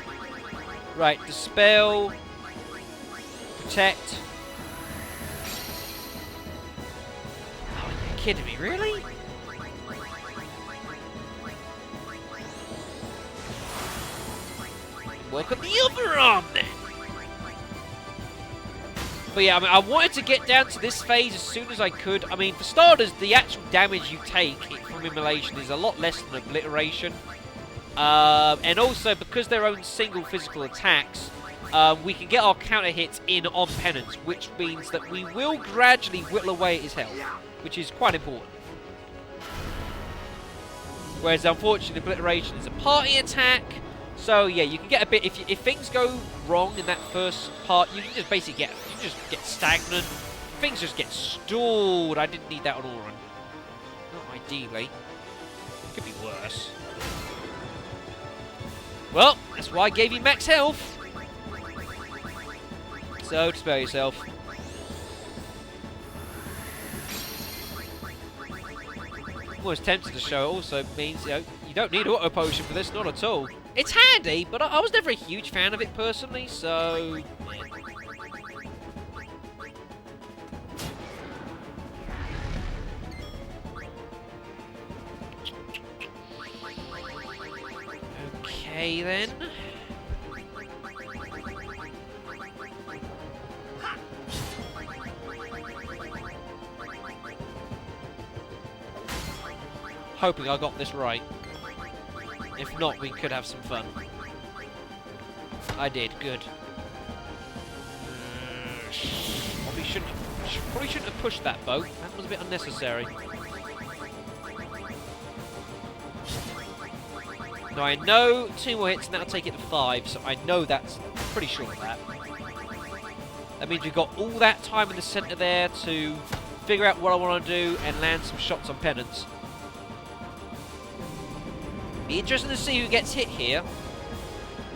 Right, Dispel. Protect. Oh, are you kidding me? Really? Work on the other arm then. But yeah, I mean, I wanted to get down to this phase as soon as I could. I mean, for starters, the actual damage you take from immolation is a lot less than obliteration. And also, because they're own single physical attacks, we can get our counter hits in on Penance, which means that we will gradually whittle away at his health, which is quite important. Whereas, unfortunately, obliteration is a party attack. So yeah, you can get a bit if things go wrong in that first part, you can just basically get stagnant. Things just get stalled. I didn't need that on Auron. Not ideally. Could be worse. Well, that's why I gave you max health. So spare yourself. I'm always tempted to show it also means, you know, you don't need auto potion for this, not at all. It's handy, but I was never a huge fan of it personally, so... yeah. Okay then. Hoping I got this right. If not, we could have some fun. I did, good. Probably shouldn't have pushed that boat. That was a bit unnecessary. Now I know 2 more hits and that'll take it to 5, so I know that's pretty sure of that. That means we've got all that time in the centre there to figure out what I want to do and land some shots on Penance. Be interesting to see who gets hit here.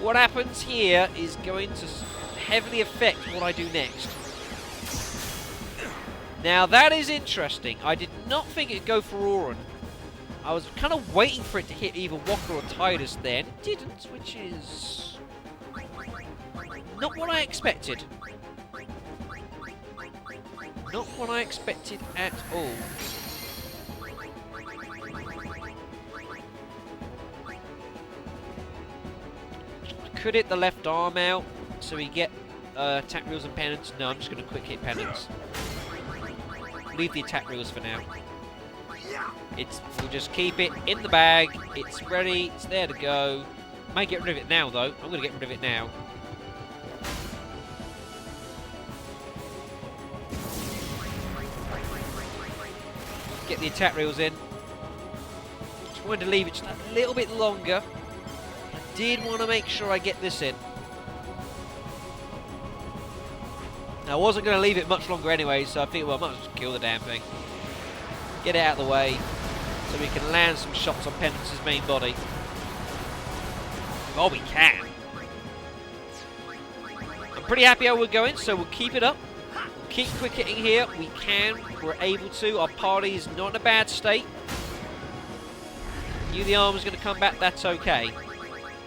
What happens here is going to heavily affect what I do next. Now that is interesting. I did not think it'd go for Auron. I was kind of waiting for it to hit either Walker or Titus then. It didn't, which is not what I expected. Not what I expected at all. Could hit the left arm out, so we get attack reels and Penance. No, I'm just going to quick hit Penance. Leave the attack reels for now. We'll just keep it in the bag. It's ready. It's there to go. Might get rid of it now, though. I'm going to get rid of it now. Get the attack reels in. Just wanted to leave it just a little bit longer. Did want to make sure I get this in. Now, I wasn't going to leave it much longer anyway, so I think, well, I might as well just kill the damn thing. Get it out of the way, so we can land some shots on Penance's main body. Oh, we can. I'm pretty happy how we're going, so we'll keep it up. We'll keep quick hitting here. We can. We're able to. Our party is not in a bad state. You, the armor's going to come back. That's okay.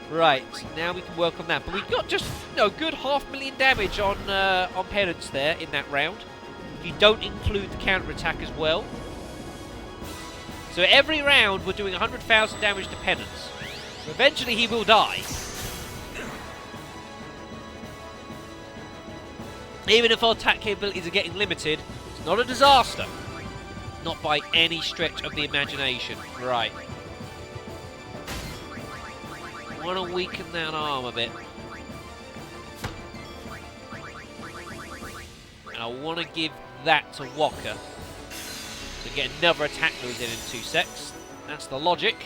Right, now we can work on that. But we got just, you know, good 500,000 damage on Penance there in that round. If you don't include the counter attack as well. So every round we're doing 100,000 damage to Penance. So eventually he will die. Even if our attack capabilities are getting limited, it's not a disaster. Not by any stretch of the imagination. Right. I want to weaken that arm a bit. And I want to give that to Walker. So get another attack goes in 2 secs. That's the logic.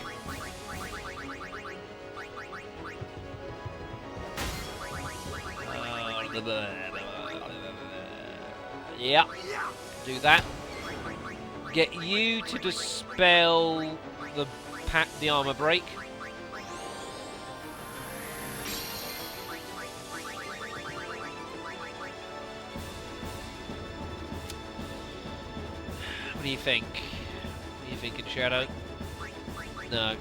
Yeah. Do that. Get you to dispel the armor break. What do you think? What are you thinking, Shadow? No.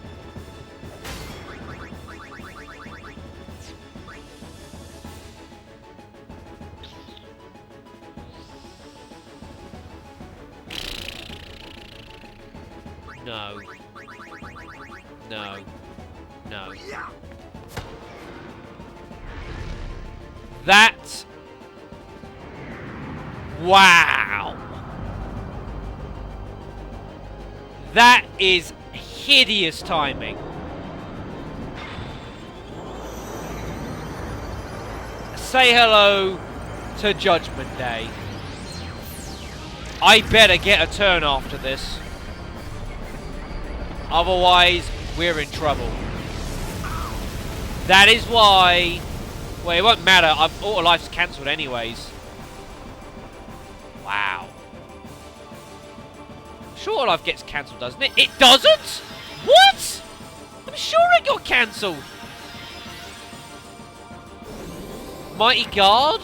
No. No. No. That Wow. That is hideous timing. Say hello to Judgment Day. I better get a turn after this. Otherwise, we're in trouble. That is why... Well, it won't matter. Auto life's cancelled anyways. Wow. Sure, auto life gets cancelled, doesn't it? It doesn't? What? I'm sure it got cancelled. Mighty Guard?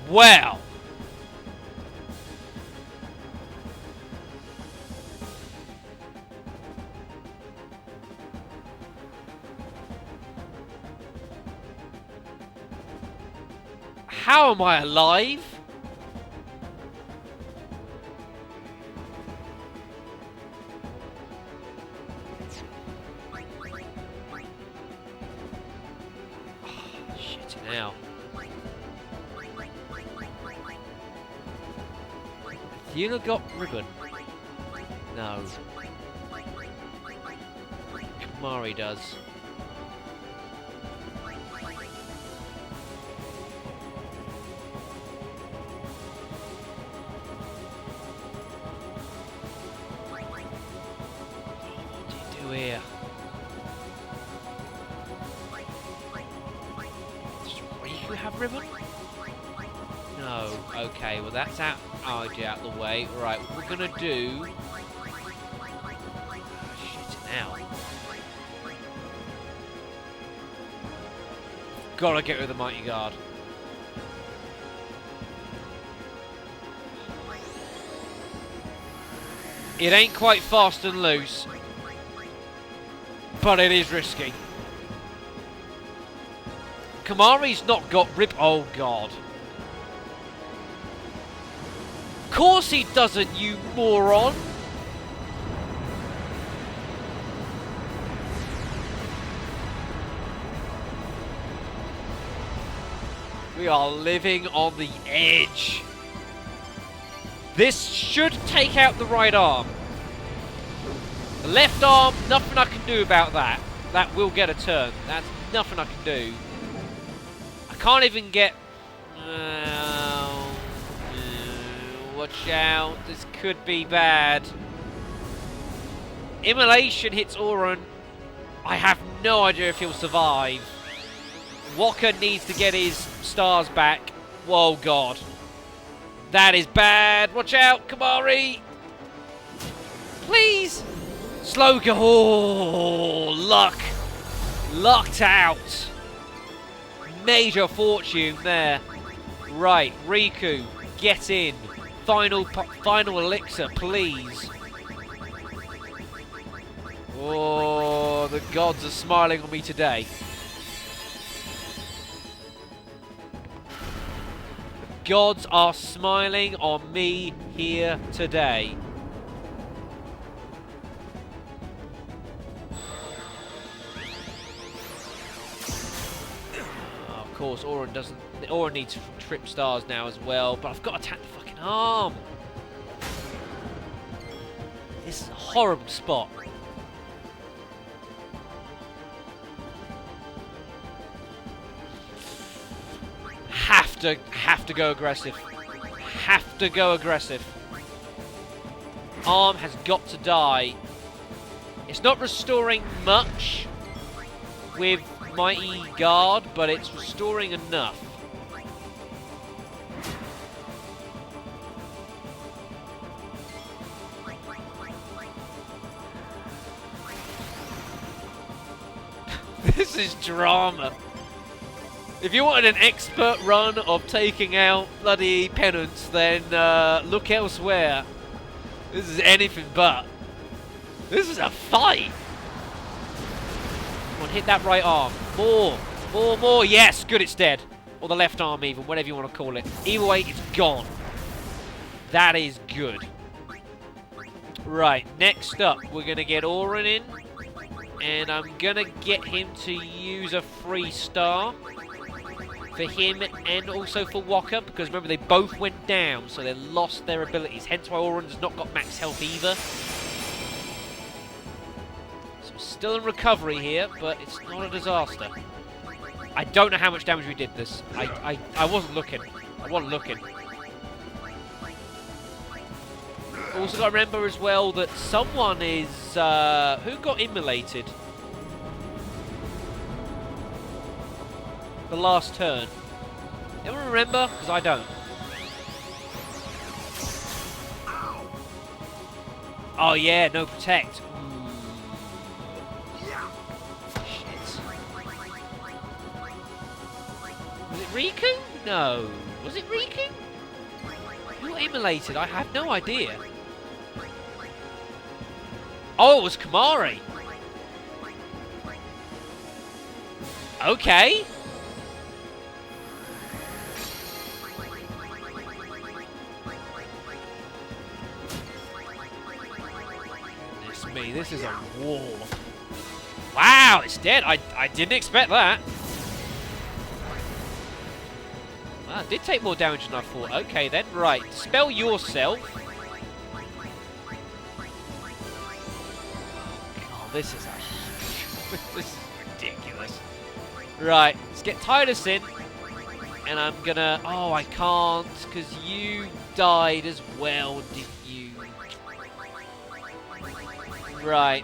Well. How am I alive? Shit now. You got ribbon? No. Kamari does. Here. Does Riku have ribbon? No. Okay, well that's out of the way. Right, what we're gonna do... Shit now. Gotta get rid of the Mighty Guard. It ain't quite fast and loose. But it is risky. Kamari's not got rib. Oh god. Of course he doesn't, you moron. We are living on the edge. This should take out the right arm. The left arm, nothing I can do about that. That will get a turn. That's nothing I can do. I can't even get... watch out. This could be bad. Immolation hits Auron. I have no idea if he'll survive. Walker needs to get his stars back. Whoa, God. That is bad. Watch out, Kamari. Please. Slow go. Oh, luck. Lucked out. Major fortune there. Right, Riku, get in. Final elixir, please. Oh, the gods are smiling on me today. The gods are smiling on me here today. Of course, Auron needs trip stars now as well, but I've got to attack the fucking arm. This is a horrible spot. Have to go aggressive. Have to go aggressive. Arm has got to die. It's not restoring much with Mighty Guard, but it's restoring enough. This is drama. If you wanted an expert run of taking out bloody Penance, then look elsewhere. This is anything but. This is a fight. Come on, hit that right arm. More. More, more. Yes, good, it's dead. Or the left arm even, whatever you want to call it. Either way, it's gone. That is good. Right, next up, we're going to get Auron in. And I'm gonna get him to use a 3-star for him and also for Walker, because remember they both went down, so they lost their abilities. Hence why Oran's not got max health either. So we're still in recovery here, but it's not a disaster. I don't know how much damage we did this. I wasn't looking. I wasn't looking. Also got to remember as well that someone is... who got immolated? The last turn. Anyone remember? Because I don't. Oh yeah, no protect. Shit. Was it Riku? No. Was it Riku? Who got immolated? I have no idea. Oh, it was Kamari. Okay. Goodness me, this is a war. Wow, it's dead. I didn't expect that. Well, it did take more damage than I thought. Okay then, right. Dispel yourself. This is this is ridiculous. Right, let's get Titus in. And I'm gonna... Oh, I can't, because you died as well, didn't you? Right.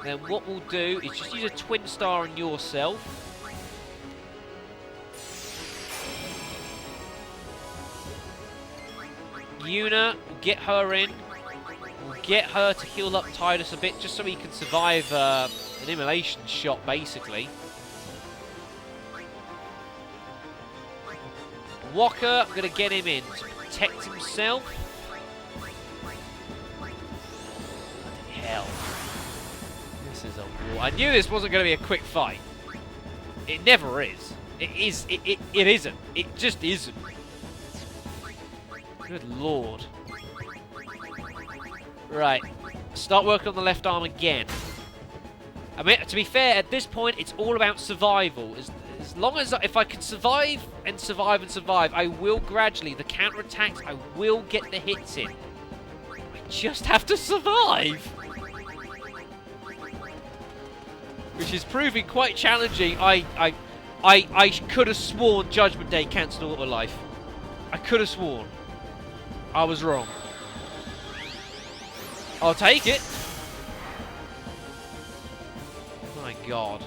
Then what we'll do is just use a 2-star on yourself. Yuna, we'll get her in. We'll get her to heal up Titus a bit, just so he can survive an immolation shot, basically. Walker, I'm going to get him in to protect himself. Bloody hell. This is a war. I knew this wasn't going to be a quick fight. It never is. It isn't. It just isn't. Good lord. Right, start working on the left arm again. I mean, to be fair, at this point, it's all about survival. As long as if I can survive and survive and survive, I will gradually, the counter-attacks, I will get the hits in. I just have to survive. Which is proving quite challenging. I could have sworn Judgment Day cancelled auto life. I could have sworn. I was wrong. I'll take it. My god.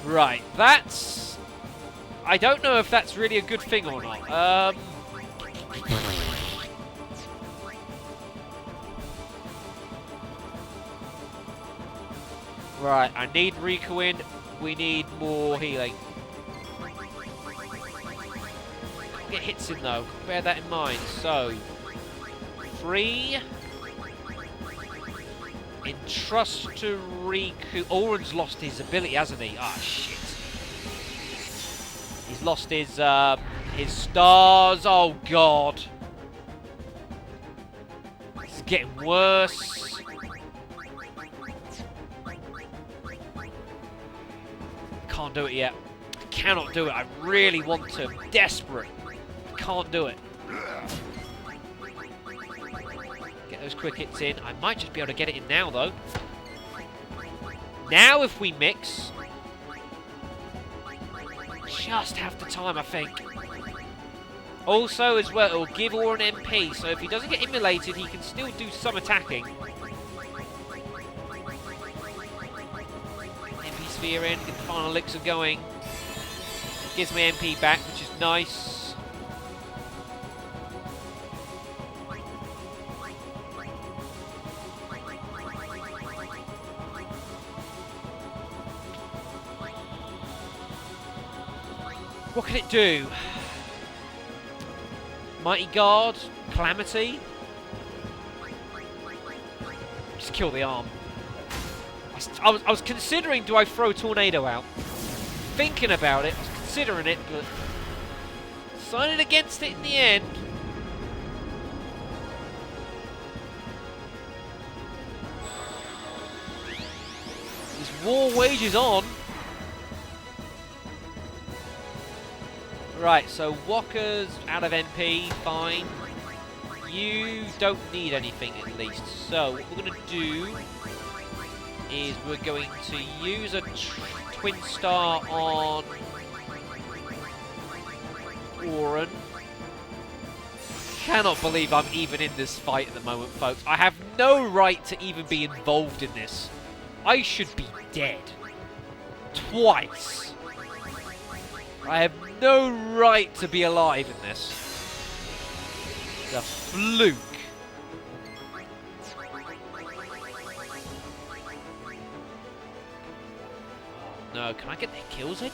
Right, that's... I don't know if that's really a good thing or not. Right, I need Riku in. We need more healing. Get hits in though, bear that in mind. So 3 entrust to Riku. Oren's lost his ability, hasn't he? Ah, shit. He's lost his stars. Oh god, this is getting worse. Can't do it yet. I cannot do it. I really want to. I'm desperate. Can't do it. Get those quick hits in. I might just be able to get it in now, though. Now, if we mix, just have the time, I think. Also, as well, it'll give Oren MP, so if he doesn't get immolated, he can still do some attacking. MP Sphere in, get the final elixir going. Gives me MP back, which is nice. What can it do? Mighty Guard, Calamity. Just kill the arm. I was considering, do I throw Tornado out? Thinking about it, I was considering it, but decided against it in the end. This war wages on. Right, so Walker's out of MP, fine. You don't need anything at least. So what we're going to do is we're going to use a twin star on Oren. Cannot believe I'm even in this fight at the moment, folks. I have no right to even be involved in this. I should be dead. Twice. I have no right to be alive in this. It's a fluke. Oh no, can I get their kills in?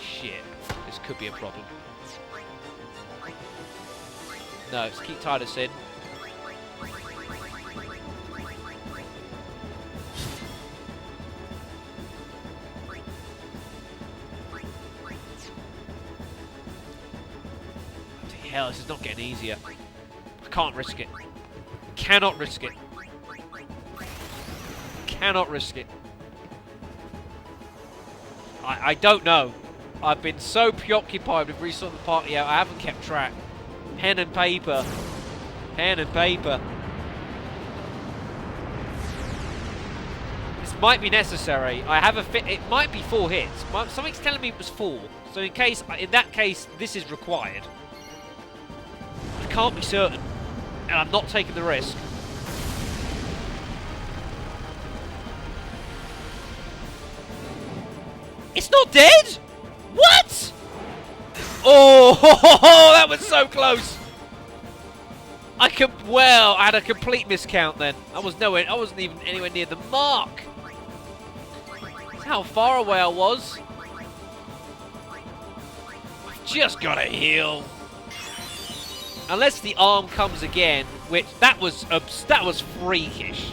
Shit, this could be a problem. No, let's keep Titus in. Hell, this is not getting easier. I can't risk it. Cannot risk it. Cannot risk it. I don't know. I've been so preoccupied with resorting the party out, I haven't kept track. Pen and paper. Pen and paper. This might be necessary. I have a fit. It might be 4 hits. Something's telling me it was 4. So in that case, this is required. Can't be certain, and I'm not taking the risk. It's not dead? What? Oh, that was so close. I had a complete miscount then. I wasn't even anywhere near the mark. That's how far away I was. I've just got to heal. Unless the arm comes again, which that was freakish.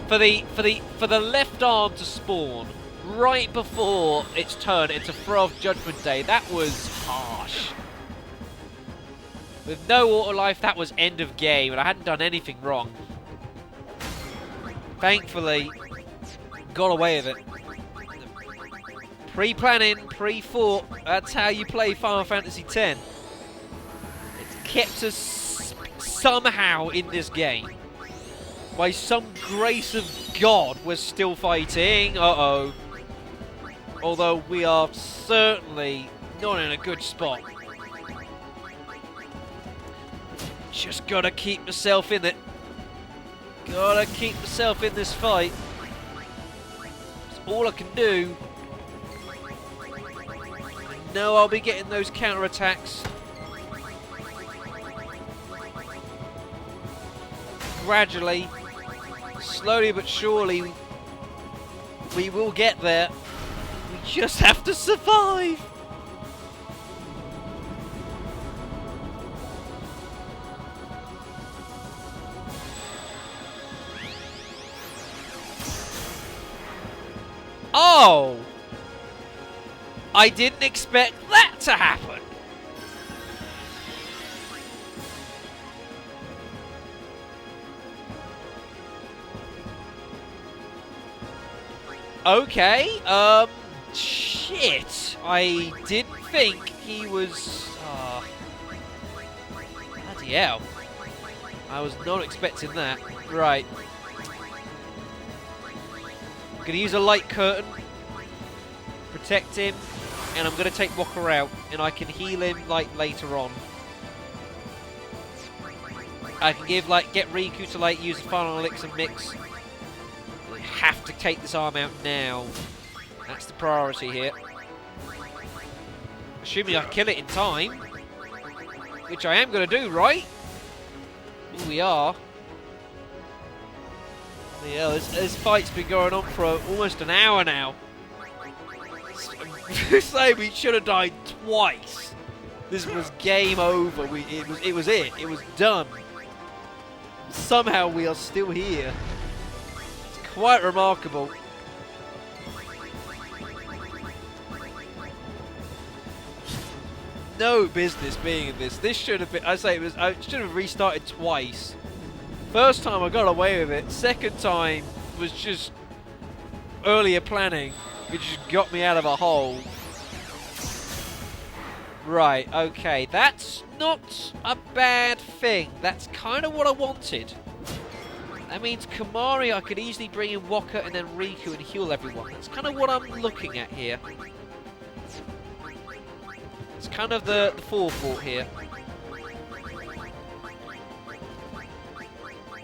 For the left arm to spawn right before its turn into throw off Judgment Day, that was harsh. With no auto life, that was end of game, and I hadn't done anything wrong. Thankfully, got away with it. Pre-planning, pre-thought, that's how you play Final Fantasy X. Kept us somehow in this game. By some grace of God, we're still fighting. Uh-oh. Although we are certainly not in a good spot. Just gotta keep myself in it. Gotta keep myself in this fight. It's all I can do. I know I'll be getting those counterattacks. Gradually, slowly but surely, we will get there. We just have to survive. Oh! I didn't expect that to happen. Okay, shit. I didn't think he was, bloody hell. I was not expecting that. Right. I'm gonna use a light curtain, protect him, and I'm gonna take Walker out, and I can heal him, like, later on. I can get Riku to, like, use the final elixir mix. Have to take this arm out now. That's the priority here. Assuming I kill it in time, which I am going to do, right? Ooh, we are. Yeah, this fight's been going on for almost an hour now. Say we should have died twice. This was game over. It was done. Somehow we are still here. Quite remarkable. No business being in this. This should have been. I should have restarted twice. First time I got away with it. Second time was just. earlier planning, which just got me out of a hole. Right, okay, that's not a bad thing. That's kind of what I wanted. That means Kamari, I could easily bring in Waka and then Riku and heal everyone. That's kind of what I'm looking at here. It's kind of the forethought here.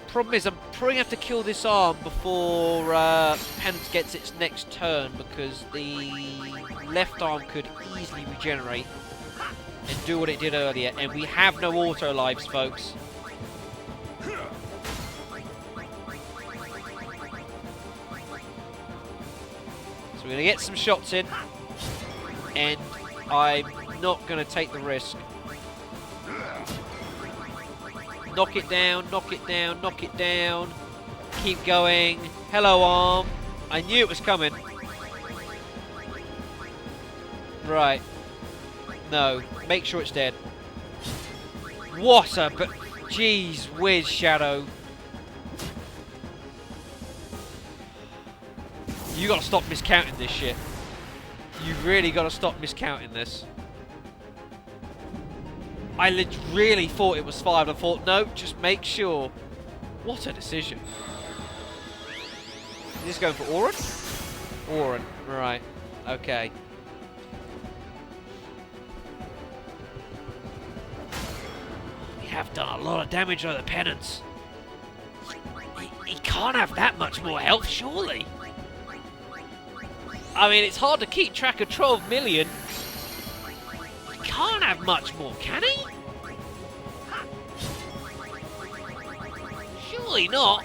Problem is, I'm probably going to have to kill this arm before Penance gets its next turn, because the left arm could easily regenerate and do what it did earlier, and we have no auto lives, folks. So we're going to get some shots in, and I'm not going to take the risk. Knock it down, knock it down, knock it down. Keep going. Hello, arm. I knew it was coming. Right. No. Make sure it's dead. What a... Jeez whiz, Shadow. You gotta stop miscounting this shit. You really gotta stop miscounting this. I really thought it was 5. I thought, no, just make sure. What a decision. Is this going for Auron? Auron, right. Okay. We have done a lot of damage on the Penance. He can't have that much more health, surely. I mean, it's hard to keep track of 12 million. He can't have much more, can he? Surely not.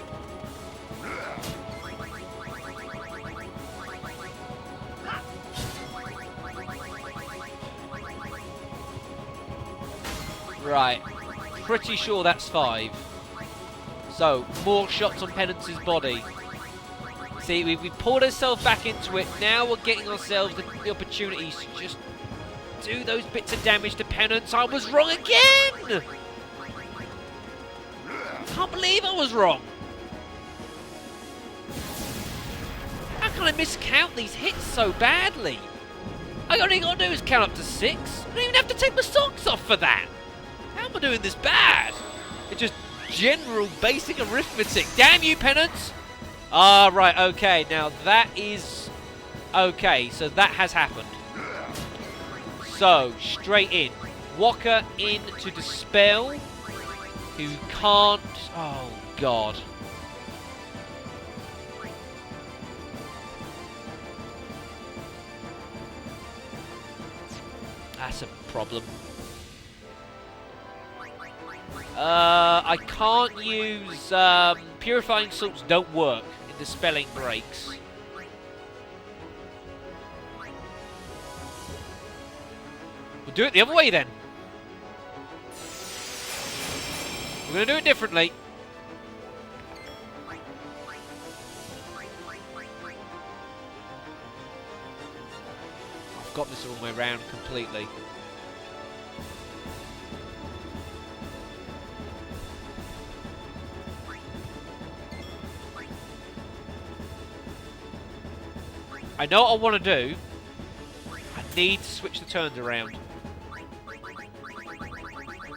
Right. Pretty sure that's 5. So, more shots on Penance's body. See, we pulled ourselves back into it. Now we're getting ourselves the opportunities to just do those bits of damage to Penance. I was wrong again! Can't believe I was wrong. How can I miscount these hits so badly? All I gotta do is count up to 6. I don't even have to take my socks off for that. How am I doing this bad? It's just general basic arithmetic. Damn you, Penance! Ah, right, okay. Now that is... Okay, so that has happened. So, straight in. Waka in to dispel. Who can't... Oh, God. That's a problem. I can't use... Purifying salts don't work in dispelling breaks. We'll do it the other way then. We're going to do it differently. I've got this all the way around completely. I know what I want to do. I need to switch the turns around.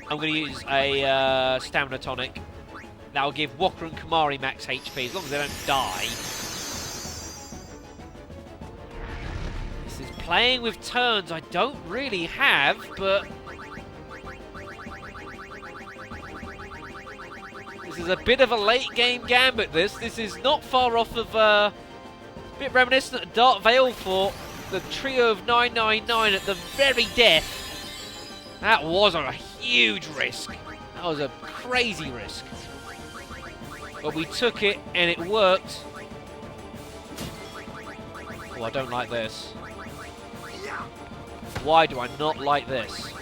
I'm going to use a stamina tonic. That will give Waka and Kamari max HP, as long as they don't die. This is playing with turns I don't really have, but... This is a bit of a late game gambit, this. This is not far off of... a bit reminiscent of Dark Veil for the trio of 999 at the very death. That was a huge risk. That was a crazy risk. But we took it and it worked. Oh, I don't like this. Why do I not like this?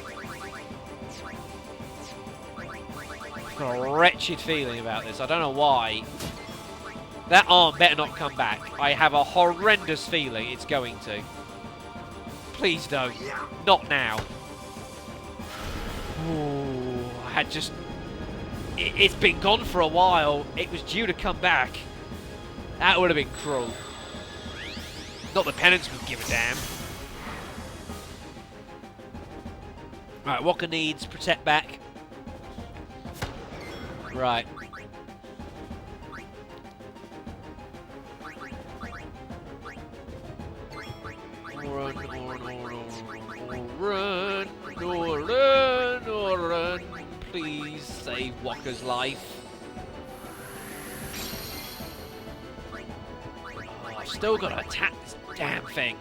I've got a wretched feeling about this. I don't know why. That arm better not come back. I have a horrendous feeling it's going to. Please don't. Not now. Ooh, I had just... It's been gone for a while. It was due to come back. That would have been cruel. Not that Penance would give a damn. Right, Walker needs protect back. Right. Run. Please save Walker's life. Oh, I've still got to attack this damn thing.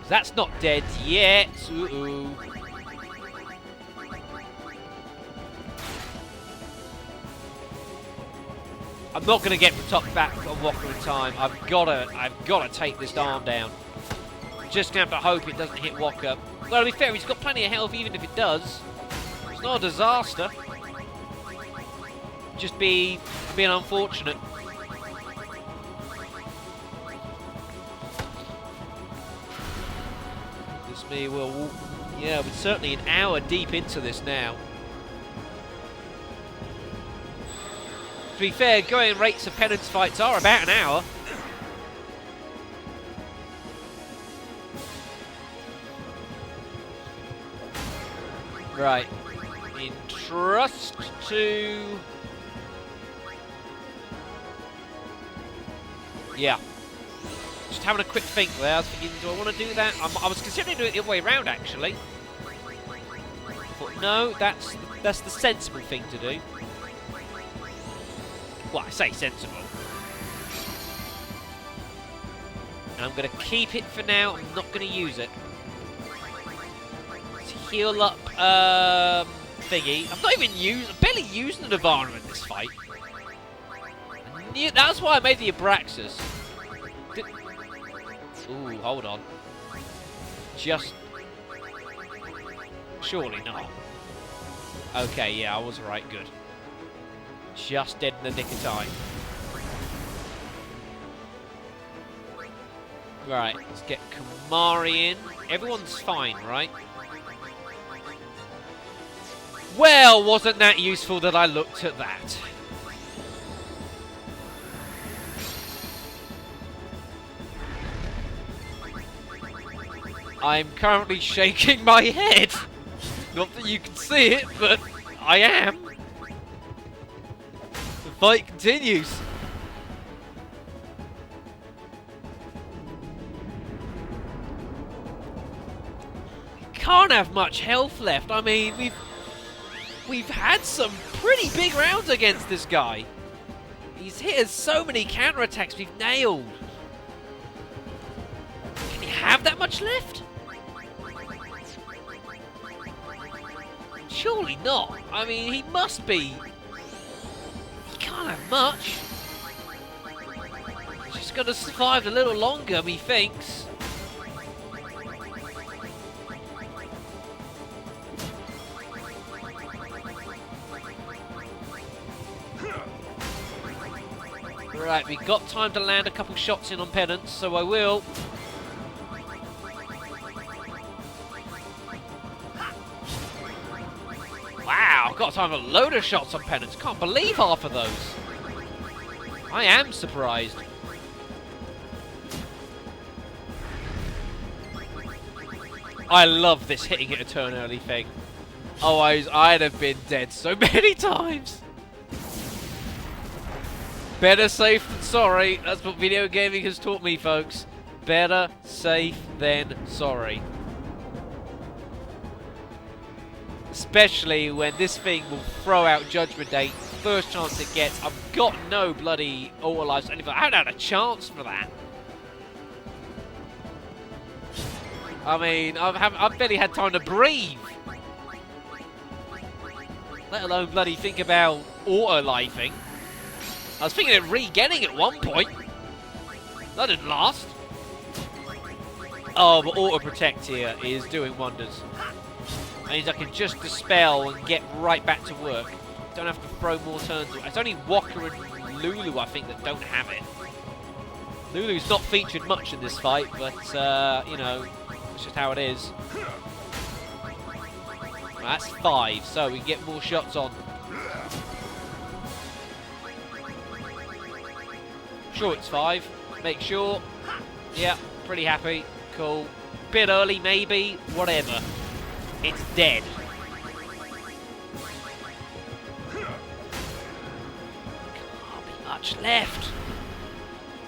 That's not dead yet. Ooh. I'm not going to get protect back on Walker in time. I've got to take this arm down. Just going to have to hope it doesn't hit Walker. Well, to be fair, he's got plenty of health even if it does. It's not a disaster. Just being unfortunate. This me will... Yeah, we're certainly an hour deep into this now. To be fair, going rates of Penance fights are about an hour. Right. Entrust to... Yeah. Just having a quick think there. I was thinking, do I want to do that? I was considering doing it the other way around, actually. But no, that's the sensible thing to do. Well, I say sensible. And I'm going to keep it for now. I'm not going to use it. To heal up thingy. I'm not even barely using the Nirvana in this fight. That's why I made the Abraxas. Ooh, hold on. Just... Surely not. Okay, yeah, I was right, good. Just dead in the nick of time. Right, let's get Kamari in. Everyone's fine, right? Well, wasn't that useful that I looked at that? I'm currently shaking my head. Not that you can see it, but I am. The fight continues. Can't have much health left. I mean, we've had some pretty big rounds against this guy. He's hit us so many counterattacks we've nailed. Can he have that much left? Surely not. I mean, he must be. He can't have much. He's just going to survive a little longer, methinks. Right, we've got time to land a couple shots in on Penance, so I will. Wow, I've got time to load of shots on Penance. Can't believe half of those. I am surprised. I love this hitting it a turn early thing. Otherwise, I'd have been dead so many times. Better safe than sorry. That's what video gaming has taught me, folks. Better safe than sorry. Especially when this thing will throw out Judgment Day first chance it gets. I've got no bloody auto lives. I haven't had a chance for that. I mean, I've barely had time to breathe. Let alone bloody think about auto-lifing. I was thinking of re-getting at one point. That didn't last. Oh, but auto-protect here is doing wonders. Means I can just dispel and get right back to work. Don't have to throw more turns. It's only Walker and Lulu, I think, that don't have it. Lulu's not featured much in this fight, but, you know, it's just how it is. Well, that's 5, so we can get more shots on. Sure, it's 5. Make sure. Yeah, pretty happy. Cool. Bit early, maybe. Whatever. It's dead. Can't be much left.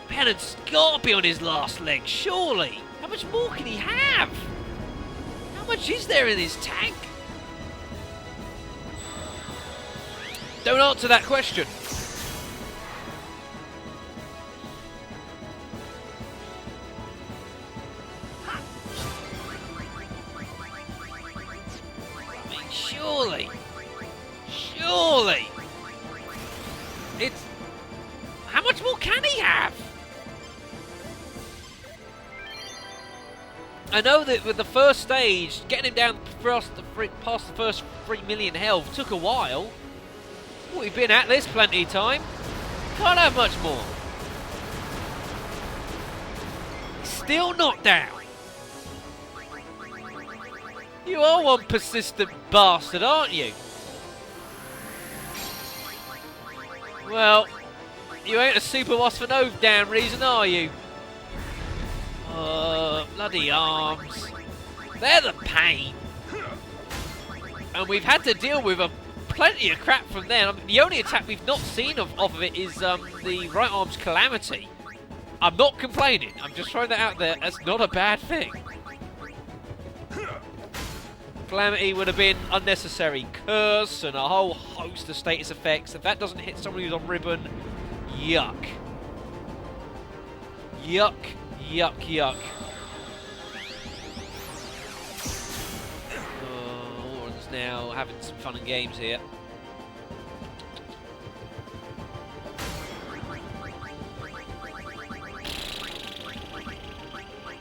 Penance gotta be on his last leg, surely. How much more can he have? How much is there in his tank? Don't answer that question. I mean, surely. Surely. It's... How much more can he have? I know that with the first stage, getting him down past the first 3 million health took a while. We've been at this plenty of time. Can't have much more. Still not down. You are one persistent bastard, aren't you? Well, you ain't a super wasp for no damn reason, are you? Bloody arms. They're the pain. And we've had to deal with plenty of crap from there. I mean, the only attack we've not seen off of it is the right arm's calamity. I'm not complaining. I'm just throwing that out there. That's not a bad thing. Calamity would have been unnecessary. Curse and a whole host of status effects. If that doesn't hit someone who's on ribbon, yuck. Yuck, yuck, yuck. Oran's now having some fun and games here.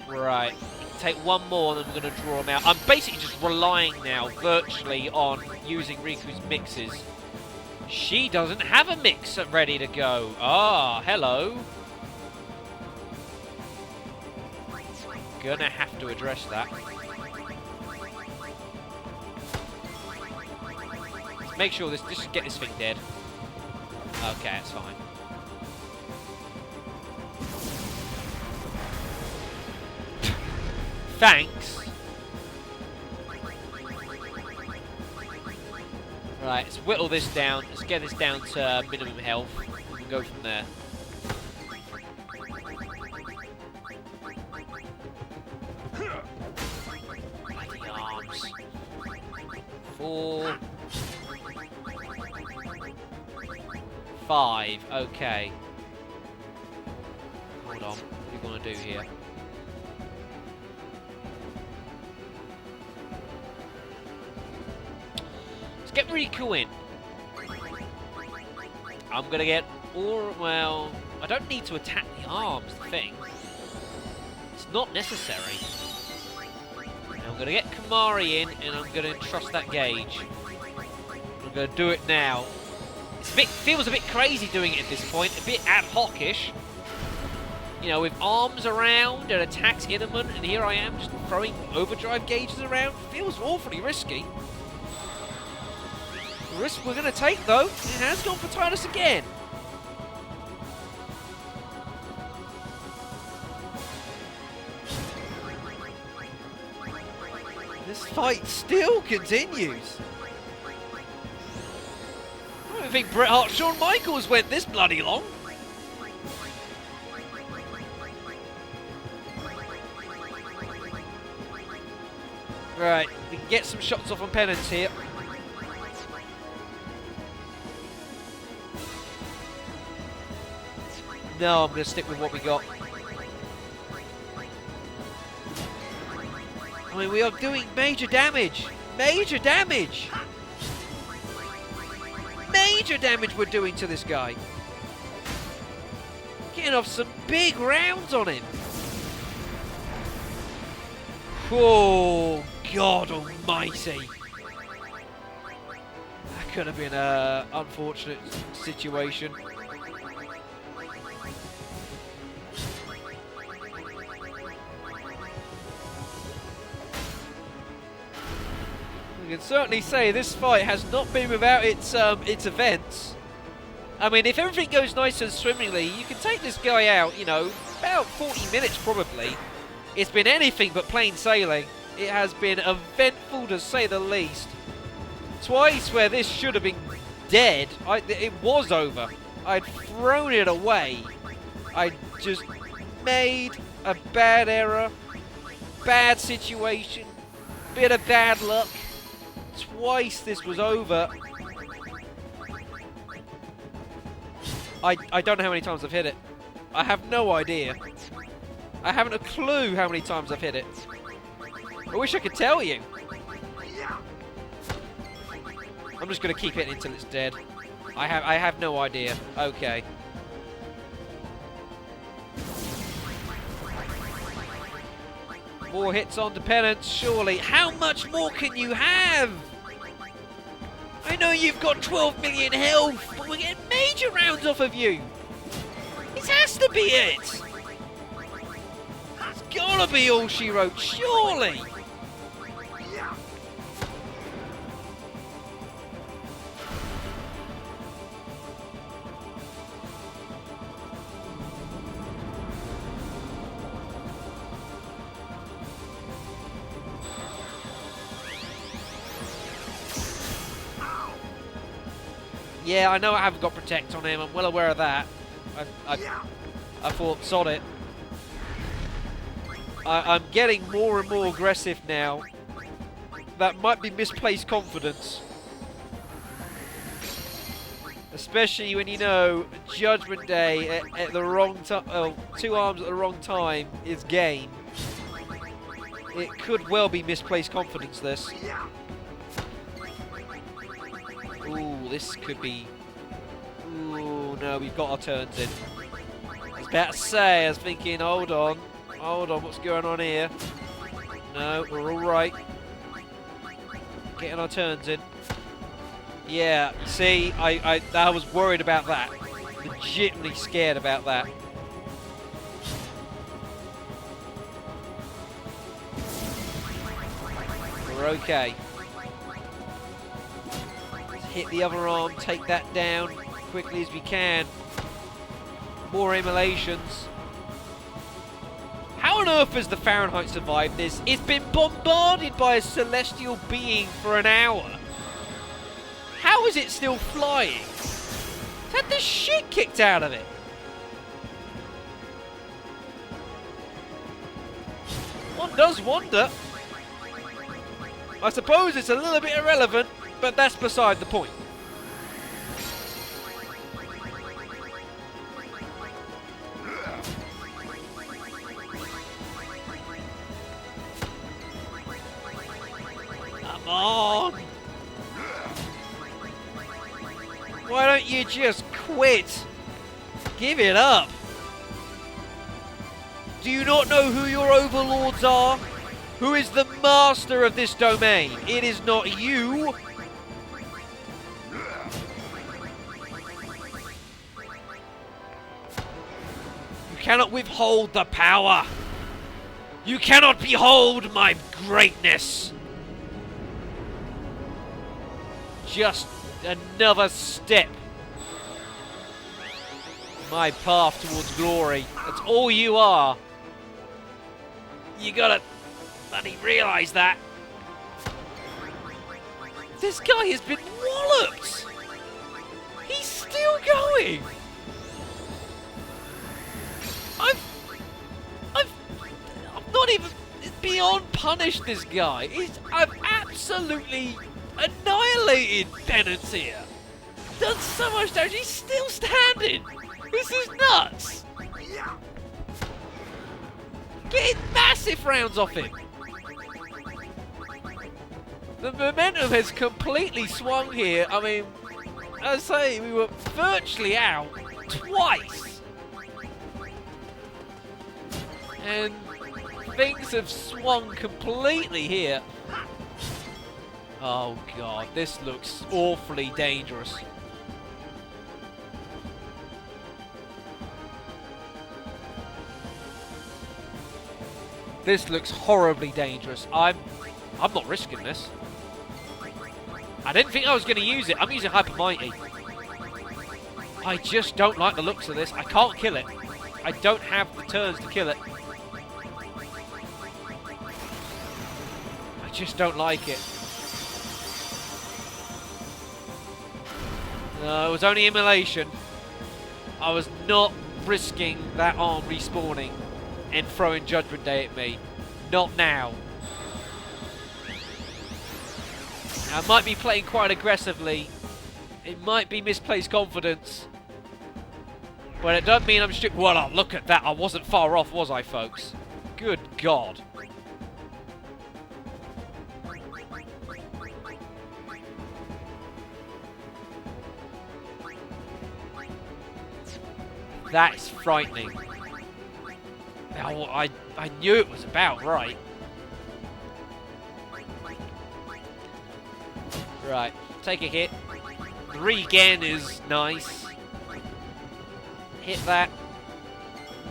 Right. Take one more and then we're going to draw them out. I'm basically just relying now virtually on using Riku's mixes. She doesn't have a mix ready to go. Ah, hello. Gonna have to address that. Let's make sure just get this thing dead. Okay, that's fine. Thanks. Right, let's whittle this down. Let's get this down to minimum health. We'll go from there. Bloody arms. 4. 5. Okay. Hold on. What are we going to do here? Get Riku in. I'm gonna get well, I don't need to attack the arms, the thing. It's not necessary. I'm gonna get Kamari in and I'm gonna entrust that gauge. I'm gonna do it now. Feels a bit crazy doing it at this point, a bit ad hoc-ish. You know, with arms around and attacks imminent, and here I am just throwing overdrive gauges around. Feels awfully risky. The risk we're going to take, though, it has gone for Titus again. This fight still continues. I don't think Bret Hart Shawn Michaels went this bloody long. Right, we can get some shots off on Penance here. No, I'm going to stick with what we got. I mean, we are doing major damage. Major damage. Major damage we're doing to this guy. Getting off some big rounds on him. Oh, God almighty. That could have been an unfortunate situation. We can certainly say this fight has not been without its events. I mean, if everything goes nice and swimmingly, you can take this guy out, you know, about 40 minutes probably. It's been anything but plain sailing. It has been eventful to say the least. Twice where this should have been dead, it was over. I'd thrown it away. I just made a bad error, bad situation, bit of bad luck. Twice this was over. I don't know how many times I've hit it. I have no idea. I haven't a clue how many times I've hit it. I wish I could tell you. I'm just going to keep hitting until it's dead. I have no idea. Okay. More hits on the Penance, surely. How much more can you have? I know you've got 12 million health, but we're getting major rounds off of you. This has to be it. It's gotta be all she wrote, surely. Yeah, I know I haven't got Protect on him. I'm well aware of that. I thought, sod it. I'm getting more and more aggressive now. That might be misplaced confidence. Especially when you know Judgment Day at the wrong time, 2 arms at the wrong time is game. It could well be misplaced confidence, this. Ooh, this could be... Ooh, no, we've got our turns in. I was about to say, I was thinking, hold on, what's going on here? No, we're all right. Getting our turns in. Yeah, see, I was worried about that. Legitimately scared about that. We're okay. Hit the other arm, take that down quickly as we can. More immolations. How on earth has the Fahrenheit survived this? It's been bombarded by a celestial being for an hour. How is it still flying? It's had the shit kicked out of it. One does wonder. I suppose it's a little bit irrelevant, but that's beside the point. Come on! Why don't you just quit? Give it up! Do you not know who your overlords are? Who is the master of this domain? It is not you! You cannot withhold the power! You cannot behold my greatness! Just another step. My path towards glory. That's all you are. You gotta bloody realise that. This guy has been walloped! He's still going! I've not even beyond punished this guy. I've absolutely annihilated Penance here. Done so much damage, he's still standing! This is nuts! Getting massive rounds off him! The momentum has completely swung here. I mean, as I say, we were virtually out twice. And things have swung completely here. Oh god, this looks awfully dangerous. This looks horribly dangerous. I'm not risking this. I didn't think I was going to use it. I'm using Hyper Mighty. I just don't like the looks of this. I can't kill it. I don't have the turns to kill it. I just don't like it. No, it was only immolation. I was not risking that arm respawning and throwing Judgment Day at me. Not now. I might be playing quite aggressively. It might be misplaced confidence. But it doesn't mean I'm stupid. Well, look at that. I wasn't far off, was I, folks? Good God. That is frightening. Oh, I knew it was about right. Right, take a hit. The regen is nice. Hit that.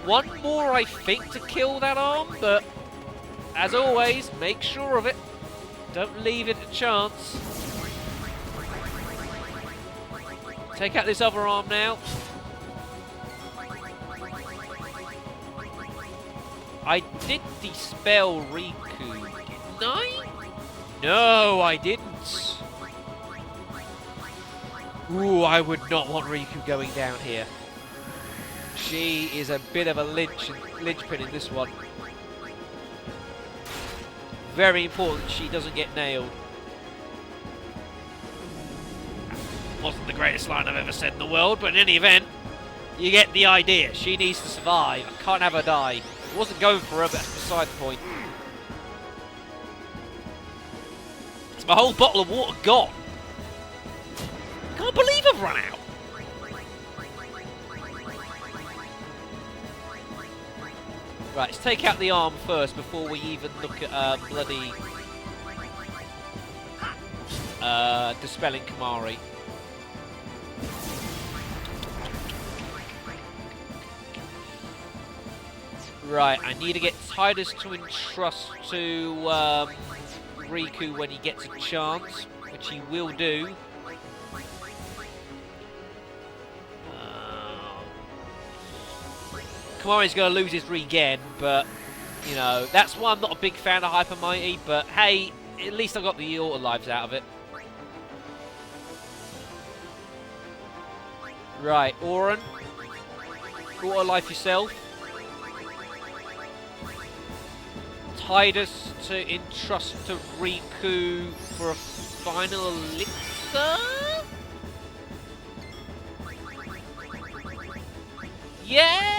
One more, I think, to kill that arm, but as always, make sure of it. Don't leave it a chance. Take out this other arm now. I did dispel Riku, didn't I? No, I didn't. Ooh, I would not want Riku going down here. She is a bit of a linchpin in this one. Very important she doesn't get nailed. Wasn't the greatest line I've ever said in the world, but in any event, you get the idea. She needs to survive. I can't have her die. I wasn't going for her, but that's beside the point. It's my whole bottle of water gone. I can't believe I've run out. Right, let's take out the arm first before we even look at bloody dispelling Kamari. Right, I need to get Titus to entrust to Riku when he gets a chance, which he will do. Kamari's going to lose his regen, but, you know, that's why I'm not a big fan of Hyper Mighty, but hey, at least I got the auto lives out of it. Right, Auron, auto life yourself. Titus to entrust to Riku for a final elixir? Yeah!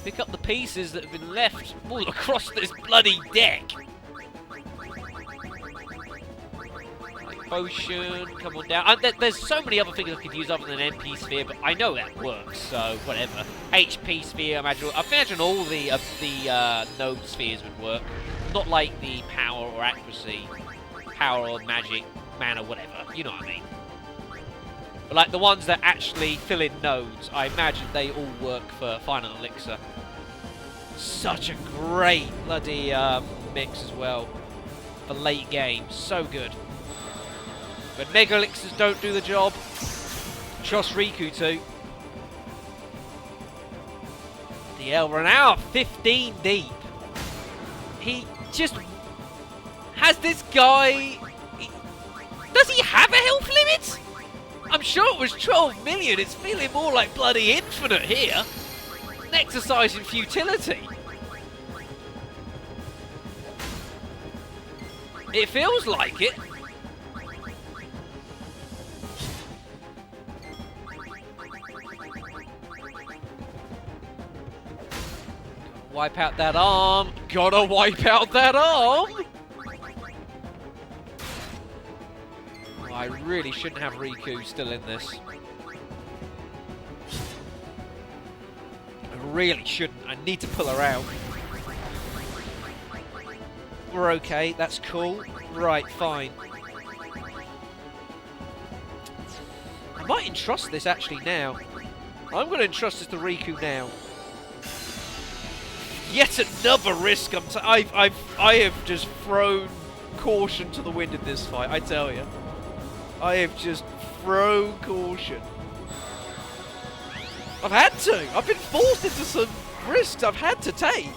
Pick up the pieces that have been left all across this bloody deck. Potion, come on down. There's so many other things I could use other than MP Sphere, but I know that works, so whatever. HP Sphere, I imagine all the node spheres would work. Not like the power or accuracy, power or magic, mana, whatever. You know what I mean. But like the ones that actually fill in nodes, I imagine they all work for Final Elixir. Such a great bloody mix as well for late game. So good. But Mega Elixirs don't do the job. Trust Riku to. The hell, we're now 15 deep. He just has this guy. Does he have a health limit? I'm sure it was 12 million. It's feeling more like bloody infinite here. An exercise in futility. It feels like it. Wipe out that arm. Gotta wipe out that arm. Oh, I really shouldn't have Riku still in this. I really shouldn't. I need to pull her out. We're okay. That's cool. Right, fine. I might entrust this actually now. I'm going to entrust this to Riku now. Yet another risk. I have just thrown caution to the wind in this fight, I tell you. I have just thrown caution. I've had to. I've been forced into some risks I've had to take.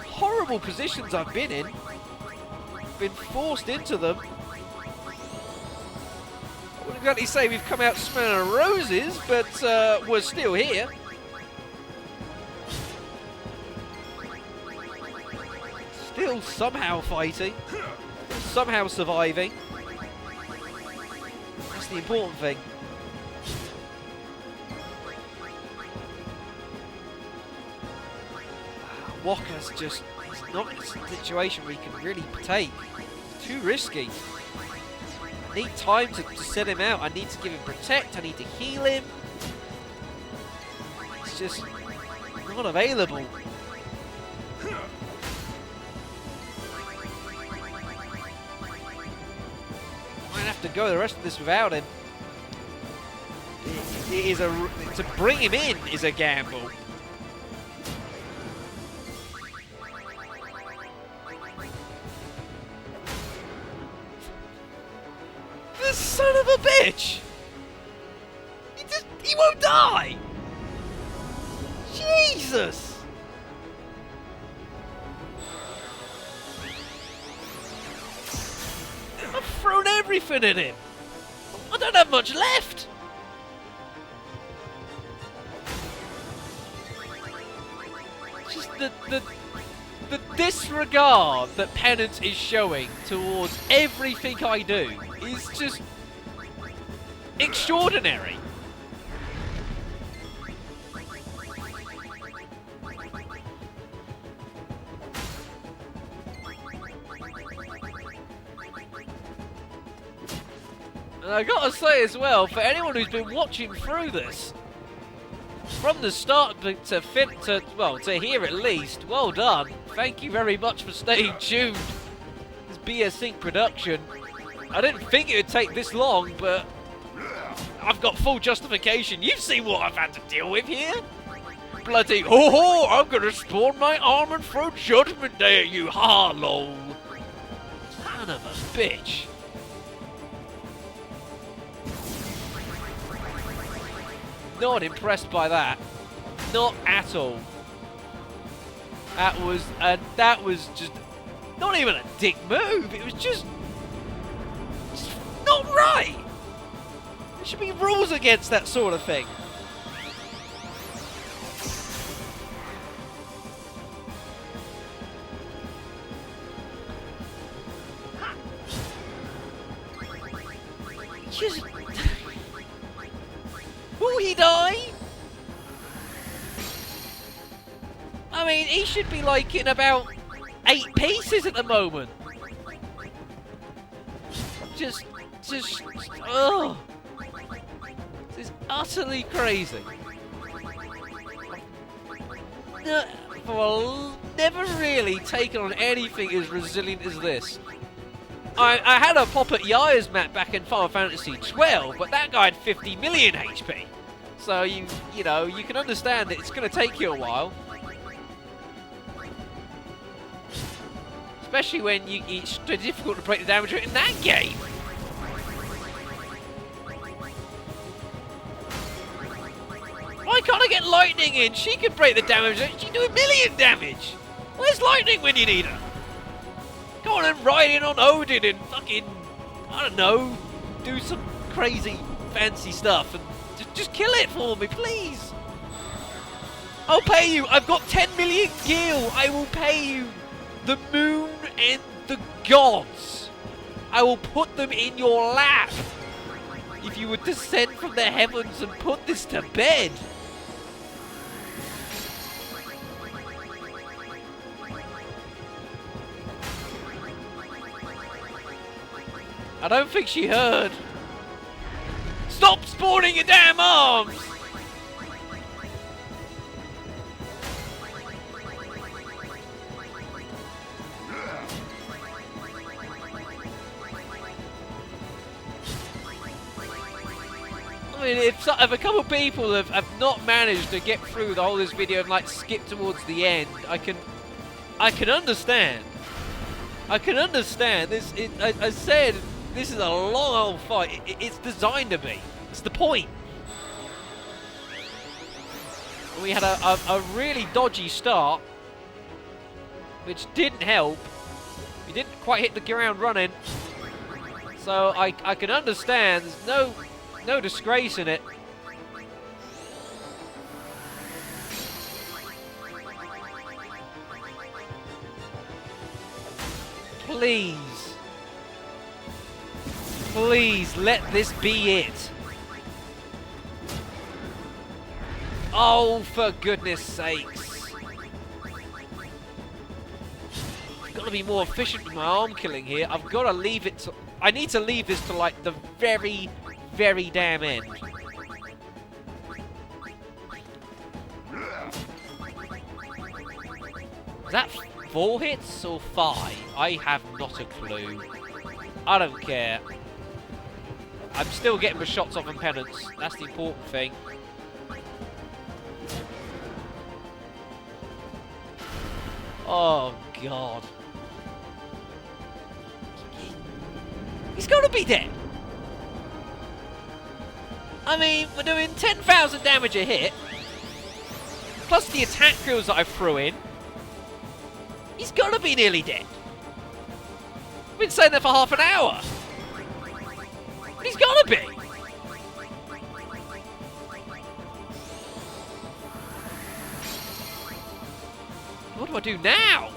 Horrible positions I've been in. Been forced into them. I wouldn't exactly say we've come out smelling roses, but we're still here. Still somehow fighting. Somehow surviving. That's the important thing. Walker's just, he's not in a situation where he can really take. It's too risky. I need time to set him out. I need to give him protect. I need to heal him. It's just not available. Might have to go the rest of this without him. It is to bring him in is a gamble. This son of a bitch! He won't die! Jesus! I've thrown everything at him! I don't have much left! Just the disregard that Penance is showing towards everything I do is just extraordinary. And I gotta say as well, for anyone who's been watching through this, from the start to here at least, well done. Thank you very much for staying tuned. This BS Inc. production. I didn't think it would take this long, but I've got full justification. You've seen what I've had to deal with here. Bloody, I'm gonna spawn my arm and throw Judgment Day at you, ha lol. Son of a bitch. Not impressed by that. Not at all. That was just not even a dick move. It was just not right. There should be rules against that sort of thing. Just will he die? I mean, he should be like in about 8 pieces at the moment. Oh. This is utterly crazy. Well, never really taken on anything as resilient as this. I had a pop at Yaya's map back in Final Fantasy 12, but that guy had 50 million HP. So you know, you can understand that it's going to take you a while. Especially when it's difficult to break the damage rate in that game. Why can't I get Lightning in? She can break the damage rate. She can do 1 million damage. Where's Lightning when you need her? Go on and ride in on Odin and fucking, I don't know, do some crazy fancy stuff and just kill it for me, please. I'll pay you. I've got 10 million gil. I will pay you. The moon and the gods. I will put them in your lap if you would descend from the heavens and put this to bed. I don't think she heard. Stop spawning your damn arms! I mean, if a couple of people have not managed to get through the whole of this video and like skip towards the end, I can understand. I can understand this. I said this is a long old fight. It's designed to be. It's the point. We had a really dodgy start, which didn't help. We didn't quite hit the ground running. So I can understand. There's no disgrace in it. Please. Please, let this be it. Oh, for goodness sakes. I've got to be more efficient with my arm killing here. I've got to leave it to... I need to leave this to, like, the very, very damn end. Is that 4 hits or 5? I have not a clue. I don't care. I'm still getting my shots off on Penance. That's the important thing. Oh, God. He's got to be dead. I mean, we're doing 10,000 damage a hit. Plus the attack drills that I threw in. He's got to be nearly dead. I've been saying that for half an hour. He's got to be. What do I do now?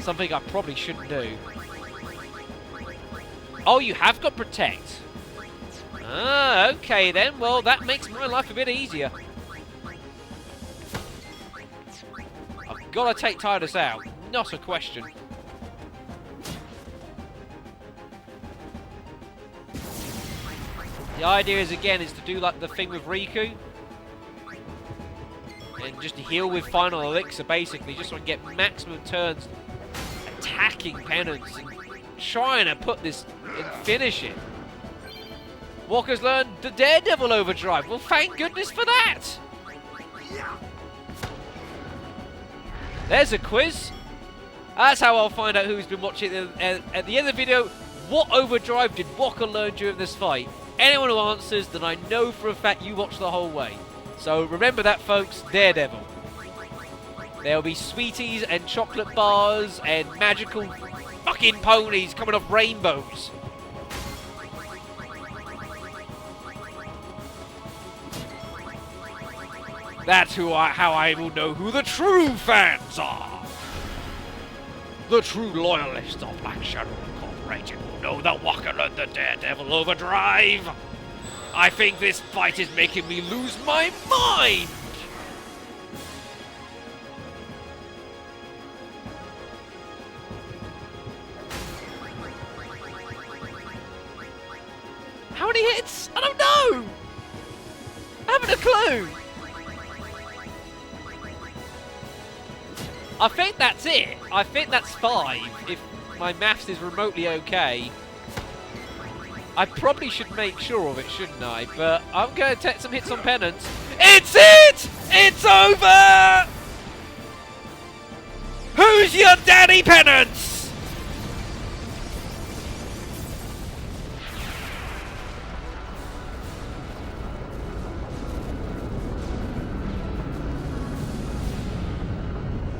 Something I probably shouldn't do. Oh, you have got Protect. Ah, okay then. Well, that makes my life a bit easier. I've got to take Titus out. Not a question. The idea is, again, is to do like the thing with Riku. And just heal with Final Elixir, basically. Just so I can get maximum turns attacking Penance. And trying to put this and finish it. Walker's learned the Daredevil Overdrive. Well, thank goodness for that. There's a quiz. That's how I'll find out who's been watching at the end of the video. What overdrive did Walker learn during this fight? Anyone who answers, then I know for a fact you watched the whole way. So remember that, folks. Daredevil. There'll be sweeties and chocolate bars and magical fucking ponies coming off rainbows. That's how I will know who the true fans are. The true loyalists of Black Shadow Incorporated will know that Walker learned the Daredevil Overdrive. I think this fight is making me lose my mind. How many hits? I don't know. I haven't a clue. I think that's it. I think that's 5, if my maths is remotely okay. I probably should make sure of it, shouldn't I? But I'm going to take some hits on Penance. It's it! It's over! Who's your daddy, Penance?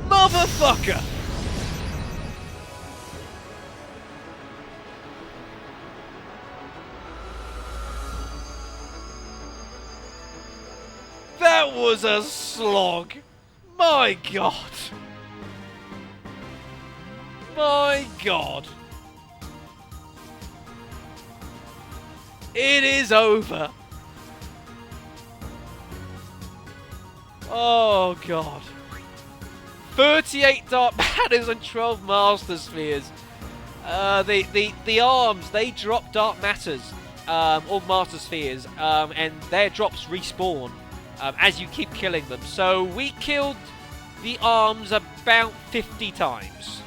Motherfucker! That was a slog. My God. My God. It is over. Oh God. 38 Dark Matters and 12 Master Spheres. The arms, they drop Dark Matters, or Master Spheres, and their drops respawn as you keep killing them. So we killed the arms about 50 times.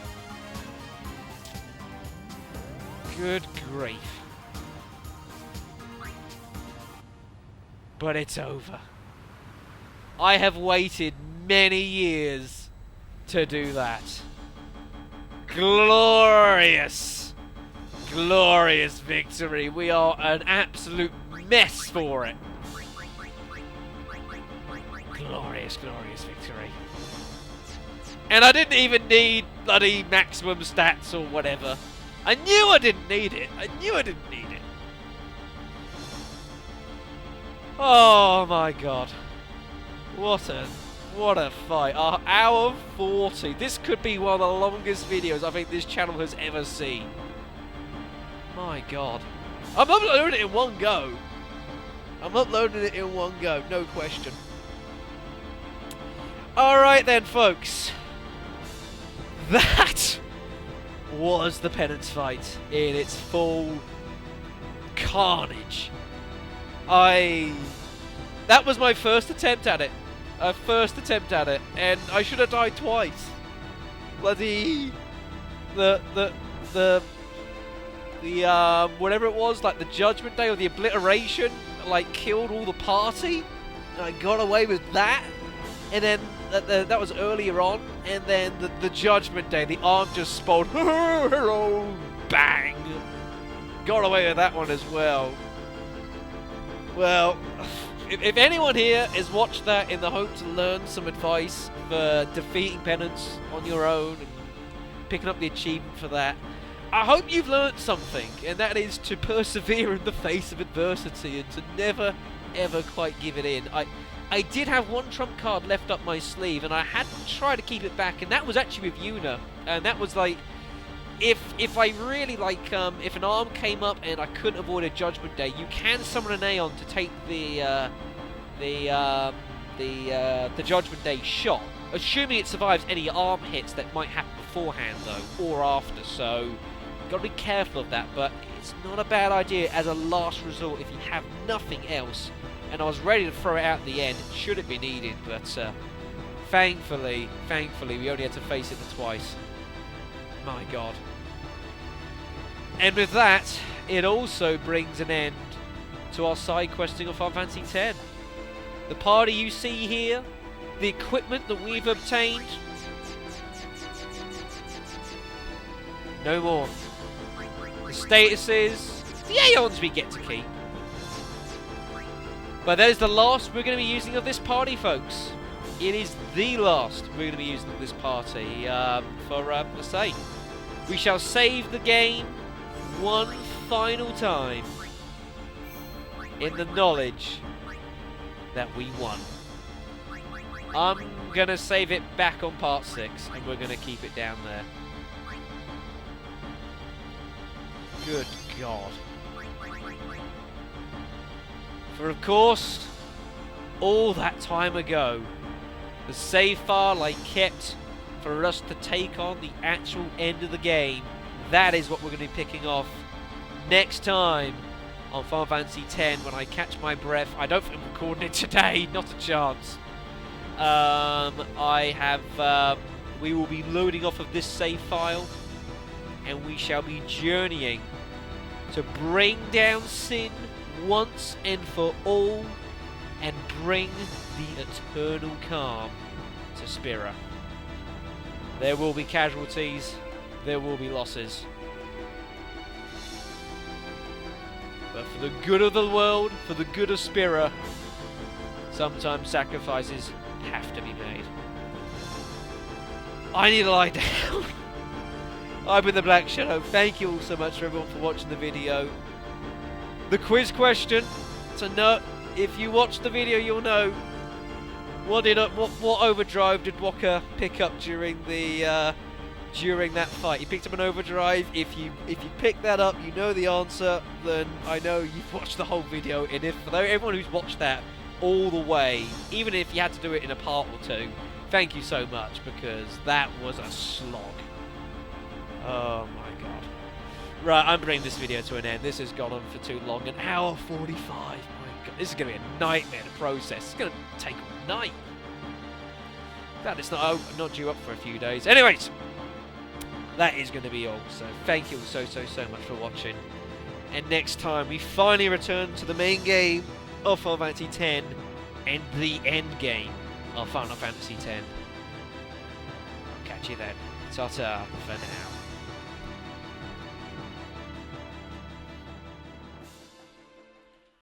Good grief. But it's over. I have waited many years to do that. Glorious, glorious victory. We are an absolute mess for it. Glorious, glorious victory. And I didn't even need bloody maximum stats or whatever. I knew I didn't need it. I knew I didn't need it. Oh my god. What a fight. Hour 40. This could be one of the longest videos I think this channel has ever seen. My god. I'm uploading it in one go. I'm uploading it in one go, no question. Alright then, folks. That was the Penance fight in its full carnage. That was my first attempt at it. And I should have died twice. Bloody the whatever it was, like the Judgment Day or the Obliteration, like killed all the party, and I got away with that. And then that was earlier on, and then the Judgment Day, the arm just spawned, bang, got away with that one as well. Well, if anyone here has watched that in the hope to learn some advice for defeating Penance on your own and picking up the achievement for that, I hope you've learned something, and that is to persevere in the face of adversity and to never, ever quite give it in. I did have one trump card left up my sleeve, and I had to try to keep it back, and that was actually with Yuna, and that was like, if I really like, if an arm came up and I couldn't avoid a Judgment Day, you can summon an Aeon to take the Judgment Day shot, assuming it survives any arm hits that might happen beforehand though, or after, so you've got to be careful of that, but it's not a bad idea as a last resort if you have nothing else. And I was ready to throw it out at the end, should it be needed, but thankfully, we only had to face it twice. My god. And with that, it also brings an end to our side questing of Final Fantasy X. The party you see here, the equipment that we've obtained, no more. The statuses, the Aeons we get to keep. But that is the last we're going to be using of this party, folks. It is the last we're going to be using of this party. Let's say, we shall save the game one final time in the knowledge that we won. I'm going to save it back on part 6, and we're going to keep it down there. Good God. For of course, all that time ago, the save file I kept for us to take on the actual end of the game, that is what we're going to be picking off next time on Final Fantasy X when I catch my breath. I don't think I'm recording it today, not a chance. We will be loading off of this save file, and we shall be journeying to bring down Sin once and for all, and bring the eternal calm to Spira. There will be casualties, there will be losses, but for the good of the world, for the good of Spira, sometimes sacrifices have to be made. I need to lie down. I've been the Black Shadow. Thank you all so much for everyone for watching the video. The quiz question, so no, if you watch the video you'll know what overdrive did Walker pick up during the during that fight. He picked up an overdrive. If you pick that up, you know the answer, then I know you've watched the whole video. And if for everyone who's watched that all the way, even if you had to do it in a part or two, thank you so much, because that was a slog. Oh my god. Right, I'm bringing this video to an end. This has gone on for too long. An hour 45. My god, this is going to be a nightmare to process. It's going to take all night. Glad it's not due up for a few days. Anyways, that is going to be all. So thank you all so much for watching. And next time, we finally return to the main game of Final Fantasy X and the end game Final Fantasy X. Catch you then. Ta-ta for now.